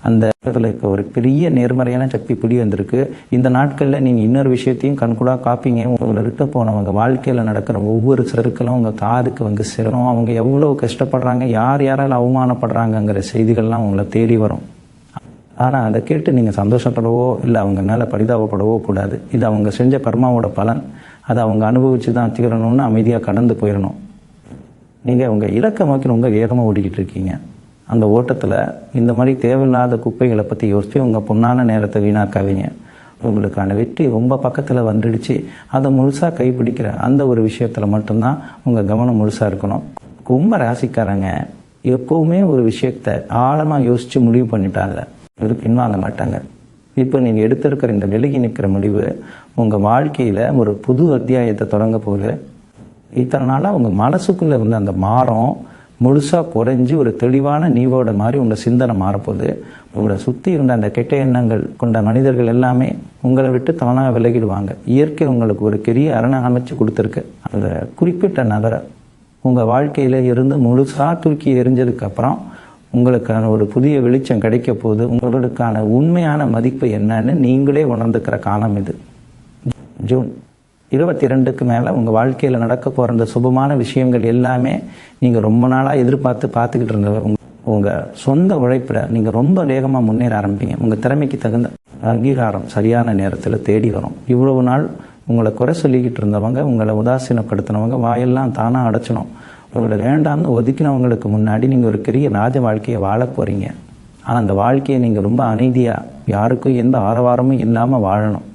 [SPEAKER 1] அந்த இடத்துல இப்போ ஒரு பெரிய நேர்மறையான சக்தி பிடி வந்திருக்கு. இந்த நாட்களில் நீங்கள் இன்னொரு விஷயத்தையும் கண்கூடாக காப்பீங்க. உங்களை விட்டு போனவங்க வாழ்க்கையில் நடக்கிற ஒவ்வொரு சருக்களும் உங்கள் காதுக்கு வந்து சேரும். அவங்க எவ்வளோ கஷ்டப்படுறாங்க, யார் யாரால் அவமானப்படுறாங்கங்கிற செய்திகள்லாம் உங்களை தேடி வரும். ஆனால் அதை கேட்டு நீங்கள் சந்தோஷப்படவோ இல்லை அவங்க மேலே பரிதாபப்படவோ கூடாது. இது அவங்க செஞ்ச கர்மாவோட பலன். அதை அவங்க அனுபவித்து தான் தீரணும்னு அமைதியாக கடந்து போயிடணும். நீங்கள் உங்கள் இலக்கை நோக்கி ரொம்ப வேகமாக ஓடிக்கிட்டு இருக்கீங்க. அந்த ஓட்டத்தில் இந்த மாதிரி தேவையில்லாத குப்பைகளை பற்றி யோசித்து உங்கள் பொன்னான நேரத்தை வீணாக்காதீங்க. உங்களுக்கான வெற்றி ரொம்ப பக்கத்தில் வந்துடுச்சு. அதை முழுசாக கைப்பிடிக்கிற அந்த ஒரு விஷயத்தில் மட்டும்தான் உங்கள் கவனம் முழுசாக இருக்கணும். கும்ப ராசிக்காரங்க எப்போவுமே ஒரு விஷயத்தை ஆழமாக யோசித்து முடிவு பண்ணிட்டாங்க, இது பின்வாங்க மாட்டாங்க. இப்போ நீங்கள் எடுத்திருக்கிற இந்த விலகி நிற்கிற முடிவு உங்கள் வாழ்க்கையில் ஒரு புது அத்தியாயத்தை தொடங்க போகுது. இத்தனை நாளாக உங்கள் மனசுக்குள்ளே இருந்த அந்த மாறம் முழுசாக குறைஞ்சி ஒரு தெளிவான நீவோட மாதிரி உங்கள் சிந்தனை மாறப்போகுது. உங்களை சுற்றி இருந்த அந்த கெட்ட எண்ணங்கள் கொண்ட மனிதர்கள் எல்லாமே உங்களை விட்டு தானாக விலகிடுவாங்க. இயற்கை உங்களுக்கு ஒரு பெரிய அரணை அமைச்சு கொடுத்துருக்கு. அந்த குறிப்பிட்ட நபரை உங்கள் வாழ்க்கையில் இருந்து முழுசாக தூக்கி எறிஞ்சதுக்கப்புறம் உங்களுக்கான ஒரு புதிய வெளிச்சம் கிடைக்க போகுது. உங்களுக்கான உண்மையான மதிப்பு என்னன்னு நீங்களே உணர்ந்துக்கிற காலம் இது. ஜூன் 22க்கு மேலே உங்கள் வாழ்க்கையில் நடக்க போகிற அந்த சுபமான விஷயங்கள் எல்லாமே நீங்கள் ரொம்ப நாளாக பார்த்துக்கிட்டு இருந்தவர் உங்கள் சொந்த உழைப்பில் நீங்கள் ரொம்ப வேகமாக முன்னேற ஆரம்பிப்பீங்க. உங்கள் திறமைக்கு தகுந்த அங்கீகாரம் சரியான நேரத்தில் தேடி வரும். இவ்வளவு நாள் உங்களை குறை சொல்லிக்கிட்டு இருந்தவங்க, உங்களை உதாசீனப்படுத்தினவங்க வாயெல்லாம் தானாக அடைச்சணும். உங்களை வேண்டாம்னு ஒதுக்கினவங்களுக்கு முன்னாடி நீங்கள் ஒரு பெரிய ராஜ வாழ்க்கையை வாழ போகிறீங்க. ஆனால் அந்த வாழ்க்கையை நீங்கள் ரொம்ப அமைதியாக யாருக்கும் எந்த ஆரவாரமும் இல்லாமல் வாழணும்.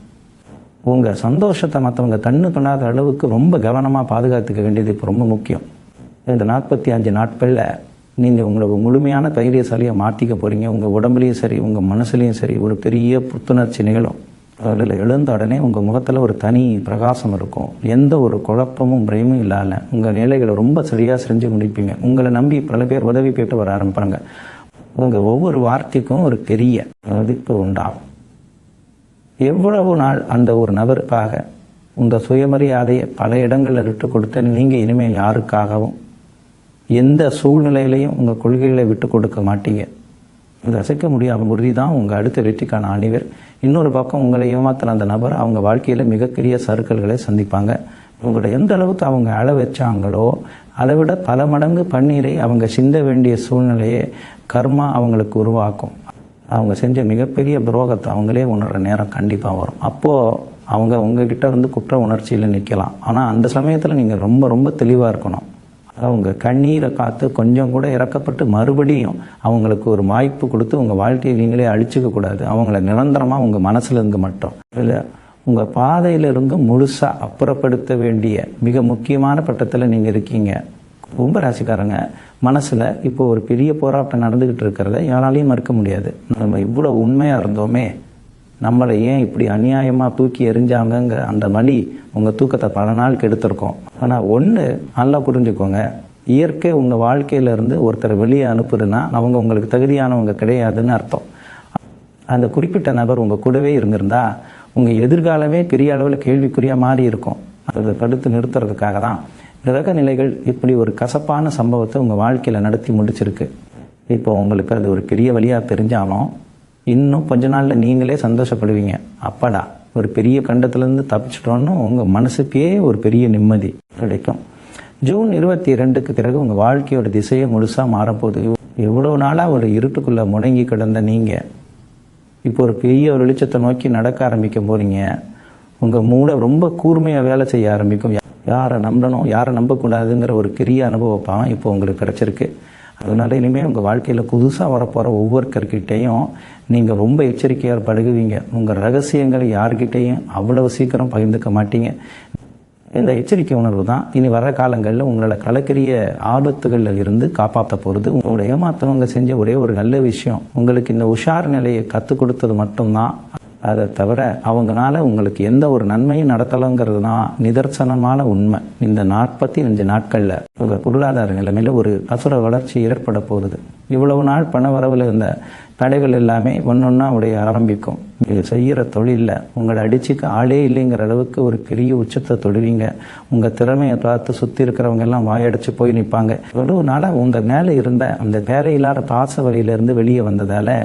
[SPEAKER 1] உங்கள் சந்தோஷத்தை மற்றவங்க கண்ணு பண்ணாத அளவுக்கு ரொம்ப கவனமாக பாதுகாத்துக்க வேண்டியது இப்போ ரொம்ப முக்கியம். இந்த 45 நாட்களில் நீங்கள் உங்களை முழுமையான தைரியசாலியாக மாற்றிக்க போகிறீங்க. உங்கள் உடம்புலையும் சரி, உங்கள் மனசுலையும் சரி ஒரு பெரிய புத்துணர்ச்சி நிகழும். அதில் எழுந்த உடனே உங்கள் முகத்தில் ஒரு தனி பிரகாசம் இருக்கும். எந்த ஒரு குழப்பமும் பயமும் இல்லாமல் உங்கள் நிலைகளை ரொம்ப சரியாக செஞ்சு முடிப்பீங்க. உங்களை நம்பி பல பேர் உதவி கேட்டு வர ஆரம்பிப்பாங்க. உங்கள் ஒவ்வொரு வார்த்தைக்கும் ஒரு பெரிய மதிப்பு உண்டாகும். எவ்வளவு நாள் அந்த ஒரு நபருக்காக உங்கள் சுயமரியாதையை பல இடங்களில் விட்டு கொடுத்த நீங்கள் இனிமேல் யாருக்காகவும் எந்த சூழ்நிலையிலையும் உங்கள் கொள்கைகளை விட்டு கொடுக்க மாட்டீங்க. இது அசைக்க முடியாத உறுதி தான் உங்கள் அடுத்த வெற்றிக்கான அணிவர். இன்னொரு பக்கம் உங்களை ஏமாத்தின அந்த நபர் அவங்க வாழ்க்கையில் மிகப்பெரிய சறுக்கல்களை சந்திப்பாங்க. உங்களோட எந்த அளவுக்கு அவங்க அள வச்சாங்களோ அதை விட பல மடங்கு பன்னீரை அவங்க சிந்த வேண்டிய சூழ்நிலையை கர்மா அவங்களுக்கு உருவாக்கும். அவங்க செஞ்ச மிகப்பெரிய துரோகத்தை அவங்களே உணர்கிற நேரம் கண்டிப்பாக வரும். அப்போது அவங்க உங்ககிட்ட வந்து குற்ற உணர்ச்சியில் நிற்கலாம். ஆனால் அந்த சமயத்தில் நீங்கள் ரொம்ப ரொம்ப தெளிவாக இருக்கணும். அவங்க கண்ணீரை காத்து கொஞ்சம் கூட இறக்கப்பட்டு மறுபடியும் அவங்களுக்கு ஒரு வாய்ப்பு கொடுத்து உங்கள் வாழ்க்கையை நீங்களே அழிச்சிக்க கூடாது. அவங்கள நிரந்தரமாக உங்கள் மனசில் இருந்து மட்டும் இல்லை, உங்கள் பாதையிலிருந்து முழுசாக அப்புறப்படுத்த வேண்டிய மிக முக்கியமான பட்டத்தில் நீங்கள் இருக்கீங்க. கும்பராசிக்காரங்க மனசில் இப்போ ஒரு பெரிய போராட்டம் நடந்துக்கிட்டு இருக்கிறத யாராலையும் மறுக்க முடியாது. நம்ம இவ்வளோ உண்மையாக இருந்தோமே, நம்மளை ஏன் இப்படி அநியாயமாக தூக்கி எறிஞ்சாங்கங்க அந்த வலி உங்கள் தூக்கத்தை பல நாள் கெடுத்திருக்கோம். ஆனால் ஒன்று நல்லா புரிஞ்சுக்கோங்க, இயற்கை உங்கள் வாழ்க்கையிலேருந்து ஒருத்தரை வெளியே அனுப்புதுன்னா அவங்க உங்களுக்கு தகுதியானவங்க கிடையாதுன்னு அர்த்தம். அந்த குறிப்பிட்ட நபர் உங்கள் கூடவே இருந்திருந்தா உங்கள் எதிர்காலமே பெரிய அளவில் கேள்விக்குறியாக மாறி இருக்கும். அதை தடுத்து நிறுத்துறதுக்காக தான் கிரக நிலைகள் இப்படி ஒரு கசப்பான சம்பவத்தை உங்கள் வாழ்க்கையில் நடத்தி முடிச்சிருக்கு. இப்போ உங்களுக்கு அது ஒரு பெரிய வழியாக தெரிஞ்சாலும் இன்னும் கொஞ்ச நாளில் நீங்களே சந்தோஷப்படுவீங்க. அப்பாடா ஒரு பெரிய கண்டத்துலேருந்து தப்பிச்சிட்டோன்னு உங்கள் மனசுக்கே ஒரு பெரிய நிம்மதி கிடைக்கும். ஜூன் 22க்கு பிறகு உங்கள் வாழ்க்கையோட திசையை முழுசாக மாறப்போகுது. எவ்வளோ நாளாக ஒரு இருட்டுக்குள்ளே முடங்கி கிடந்த நீங்கள் இப்போ ஒரு பெரிய ஒரு வெளிச்சத்தை நோக்கி நடக்க ஆரம்பிக்க போகிறீங்க. உங்கள் மூளை ரொம்ப கூர்மையாக வேலை செய்ய ஆரம்பிக்கும். யாரை நம்பணும் யாரை நம்பக்கூடாதுங்கிற ஒரு பெரிய அனுபவம் இப்போ உங்களுக்கு கிடச்சிருக்கு. அதனால இனிமேல் உங்கள் வாழ்க்கையில் புதுசாக வரப்போகிற ஒவ்வொருத்தர்கிட்டையும் நீங்கள் ரொம்ப எச்சரிக்கையாக பழகுவீங்க. உங்கள் ரகசியங்களை யார்கிட்டையும் அவ்வளவு சீக்கிரம் பகிர்ந்துக்க மாட்டீங்க. இந்த எச்சரிக்கை உணர்வு தான் இனி வர காலங்களில் உங்களோட கலக்கரிய ஆபத்துகளில் இருந்து காப்பாற்ற போகிறது. உங்களோட ஏமாத்தவங்க செஞ்ச ஒரே ஒரு நல்ல விஷயம் உங்களுக்கு இந்த உஷார் நிலையை கற்றுக் கொடுத்தது மட்டும்தான். அதை தவிர அவங்களால உங்களுக்கு எந்த ஒரு நன்மையும் நடத்தலைங்கிறது தான் நிதர்சனமான உண்மை. இந்த 45 நாட்களில் உங்கள் பொருளாதார நிலைமையில் ஒரு அசுர வளர்ச்சி ஏற்பட போகுது. இவ்வளவு நாள் பண வரவில் இருந்த தடைகள் எல்லாமே ஒன்றொன்னா உடைய ஆரம்பிக்கும். நீங்கள் செய்கிற தொழிலில் உங்களை அடிச்சுக்க ஆளே இல்லைங்கிற அளவுக்கு ஒரு பெரிய உச்சத்தை தொடுவீங்க. உங்கள் திறமையை பார்த்து சுற்றி இருக்கிறவங்க எல்லாம் வாயடிச்சு போய் நிற்பாங்க. ஒரு நாளாக உங்கள் மேலே இருந்த அந்த வேலையில்லாத பாச வழியிலேருந்து வெளியே வந்ததால்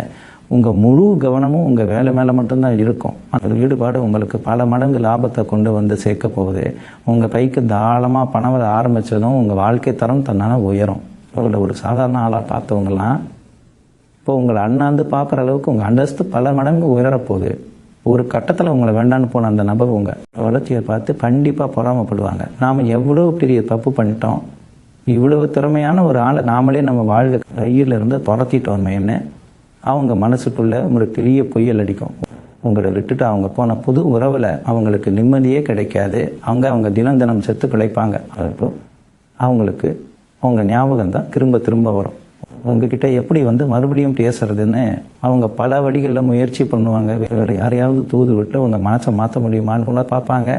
[SPEAKER 1] உங்கள் முழு கவனமும் உங்கள் வேலை மேலே மட்டும்தான் இருக்கும். அந்த ஈடுபாடு உங்களுக்கு பல மடங்கு லாபத்தை கொண்டு வந்து சேர்க்க போகுது. உங்கள் கைக்கு தாராளமாக பணம் வர ஆரம்பித்ததும் உங்கள் வாழ்க்கை தரம் தன்னால் உயரும். உங்களை ஒரு சாதாரண ஆளாக பார்த்தவங்களாம் இப்போ உங்களை அண்ணாந்து பார்க்குற அளவுக்கு உங்கள் அந்தஸ்து பல மடங்கு உயரப்போகுது. ஒரு கட்டத்தில் உங்களை வேண்டான்னு போன அந்த நபர் உங்கள் வளர்ச்சியை பார்த்து கண்டிப்பாக பொறாமப்படுவாங்க. நாம் எவ்வளோ பெரிய தப்பு பண்ணிட்டோம், இவ்வளவு திறமையான ஒரு ஆளை நாமளே நம்ம வாழ்க்கை கையில் இருந்து துரத்திட்டோமேன்னு அவங்க மனசுக்குள்ளே ஒரு பெரிய பொய்யல் அடிக்கும். உங்களை விட்டுட்டு அவங்க போன புது உறவில் அவங்களுக்கு நிம்மதியே கிடைக்காது. அவங்க தினம் தினம் செத்து பிழைப்பாங்க. அப்போ அவங்களுக்கு அவங்க ஞாபகம் தான் திரும்ப திரும்ப வரும். உங்ககிட்ட எப்படி மறுபடியும் பேசுறதுன்னு அவங்க பல வழிகளில் முயற்சி பண்ணுவாங்க. வேறு யாரையாவது தூது விட்டு உங்கள் மனசை மாற்ற முடியுமான்னு கூட பார்ப்பாங்க.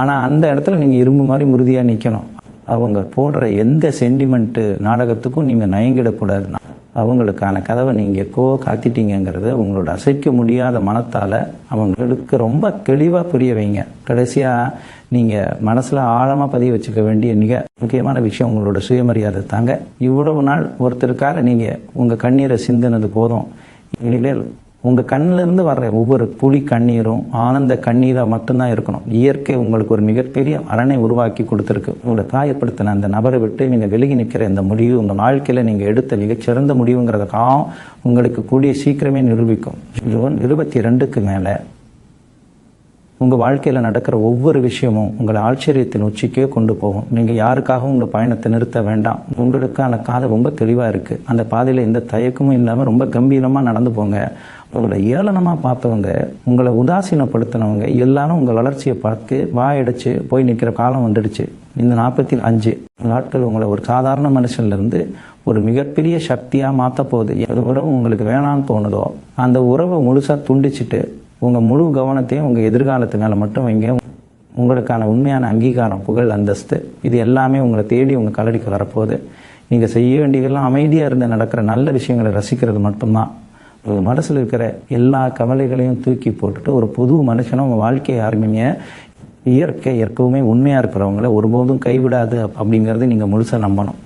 [SPEAKER 1] ஆனால் அந்த இடத்துல நீங்கள் இரும்பு மாதிரி உறுதியாக நிற்கணும். அவங்க போடுற எந்த சென்டிமெண்ட்டு நாடகத்துக்கும் நீங்கள் நயங்கிடக்கூடாது. அவங்களுக்கான கதவை நீங்கள் எப்போ காத்திட்டீங்கிறத உங்களோட அசைக்க முடியாத மனத்தால் அவங்களுக்கு ரொம்ப தெளிவாக புரிய வைங்க. கடைசியாக நீங்கள் மனசில் ஆழமாக பதிய வச்சுக்க வேண்டிய மிக முக்கியமான விஷயம் உங்களோட சுயமரியாதை தாங்க. இவ்வளவு நாள் ஒருத்தருக்காக நீங்கள் உங்கள் கண்ணீரை சிந்தினது போதும். இனிமேல் உங்கள் கண்ணிலிருந்து வர்ற ஒவ்வொரு துளி கண்ணீரும் ஆனந்த கண்ணீராக மட்டும்தான் இருக்கணும். இயற்கை உங்களுக்கு ஒரு மிகப்பெரிய அரணை உருவாக்கி கொடுத்துருக்கு. உங்களை காயப்படுத்தின அந்த நபரை விட்டு நீங்கள் விலகி நிற்கிற இந்த முடிவு உங்கள் வாழ்க்கையில் நீங்கள் எடுத்த மிகச்சிறந்த முடிவுங்கிறதுக்காக உங்களுக்கு கூடிய சீக்கிரமே நிரூபிக்கும். ஜூன் 22க்கு மேலே உங்கள் வாழ்க்கையில் நடக்கிற ஒவ்வொரு விஷயமும் உங்களை ஆச்சரியத்தின் உச்சிக்கே கொண்டு போகும். நீங்கள் யாருக்காகவும் உங்கள் பயணத்தை நிறுத்த வேண்டாம். உங்களுக்கான பாதை ரொம்ப தெளிவாக இருக்குது. அந்த பாதையில் எந்த தயக்கமும் இல்லாமல் ரொம்ப கம்பீரமாக நடந்து போங்க. உங்களை ஏளனமாக பார்த்தவங்க, உங்களை உதாசீனப்படுத்தினவங்க எல்லாரும் உங்கள் வளர்ச்சியை பார்த்து வாயடைச்சு போய் நிற்கிற காலம் வந்துடுச்சு. இந்த 45 நாட்கள் உங்களை ஒரு சாதாரண மனுஷன்லேருந்து ஒரு மிகப்பெரிய சக்தியாக மாற்ற போகுது. எது உறவு உங்களுக்கு வேணான்னு தோணுதோ அந்த உறவை முழுசாக துண்டிச்சுட்டு உங்கள் முழு கவனத்தையும் உங்கள் எதிர்காலத்து மேலே மட்டும் வைங்க. உங்களுக்கான உண்மையான அங்கீகாரம், புகழ், அந்தஸ்து இது எல்லாமே உங்களை தேடி உங்கள் கலடிக்கு வரப்போகுது. நீங்கள் செய்ய வேண்டியதெல்லாம் அமைதியாக இருந்து நடக்கிற நல்ல விஷயங்களை ரசிக்கிறது மட்டும்தான். உங்கள் மனசில் இருக்கிற எல்லா கவலைகளையும் தூக்கி போட்டுட்டு ஒரு புது மனுஷனை உங்கள் வாழ்க்கையை ஆரம்பிங்க. இயற்கை எப்பவுமே உண்மையாக இருக்கிறவங்கள ஒருபோதும் கைவிடாது அப்படிங்கிறது நீங்கள் முழுசாக நம்பணும்.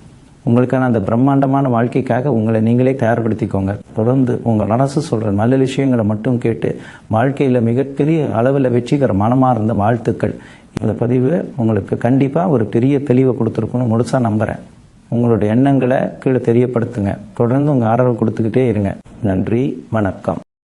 [SPEAKER 1] உங்களுக்கான அந்த பிரம்மாண்டமான வாழ்க்கைக்காக உங்களை நீங்களே தயார்படுத்திக்கோங்க. தொடர்ந்து உங்கள் மனசு சொல்கிற நல்ல விஷயங்களை மட்டும் கேட்டு வாழ்க்கையில் மிகப்பெரிய அளவில் வெற்றிகர மனமார்ந்த வாழ்த்துக்கள். இந்த பதிவு உங்களுக்கு கண்டிப்பாக ஒரு பெரிய தெளிவை கொடுத்துருக்குன்னு முழுசாக நம்புகிறேன். உங்களுடைய எண்ணங்களை கீழே தெரியப்படுத்துங்க. தொடர்ந்து உங்கள் ஆதரவு கொடுத்துக்கிட்டே இருங்க. நன்றி, வணக்கம்.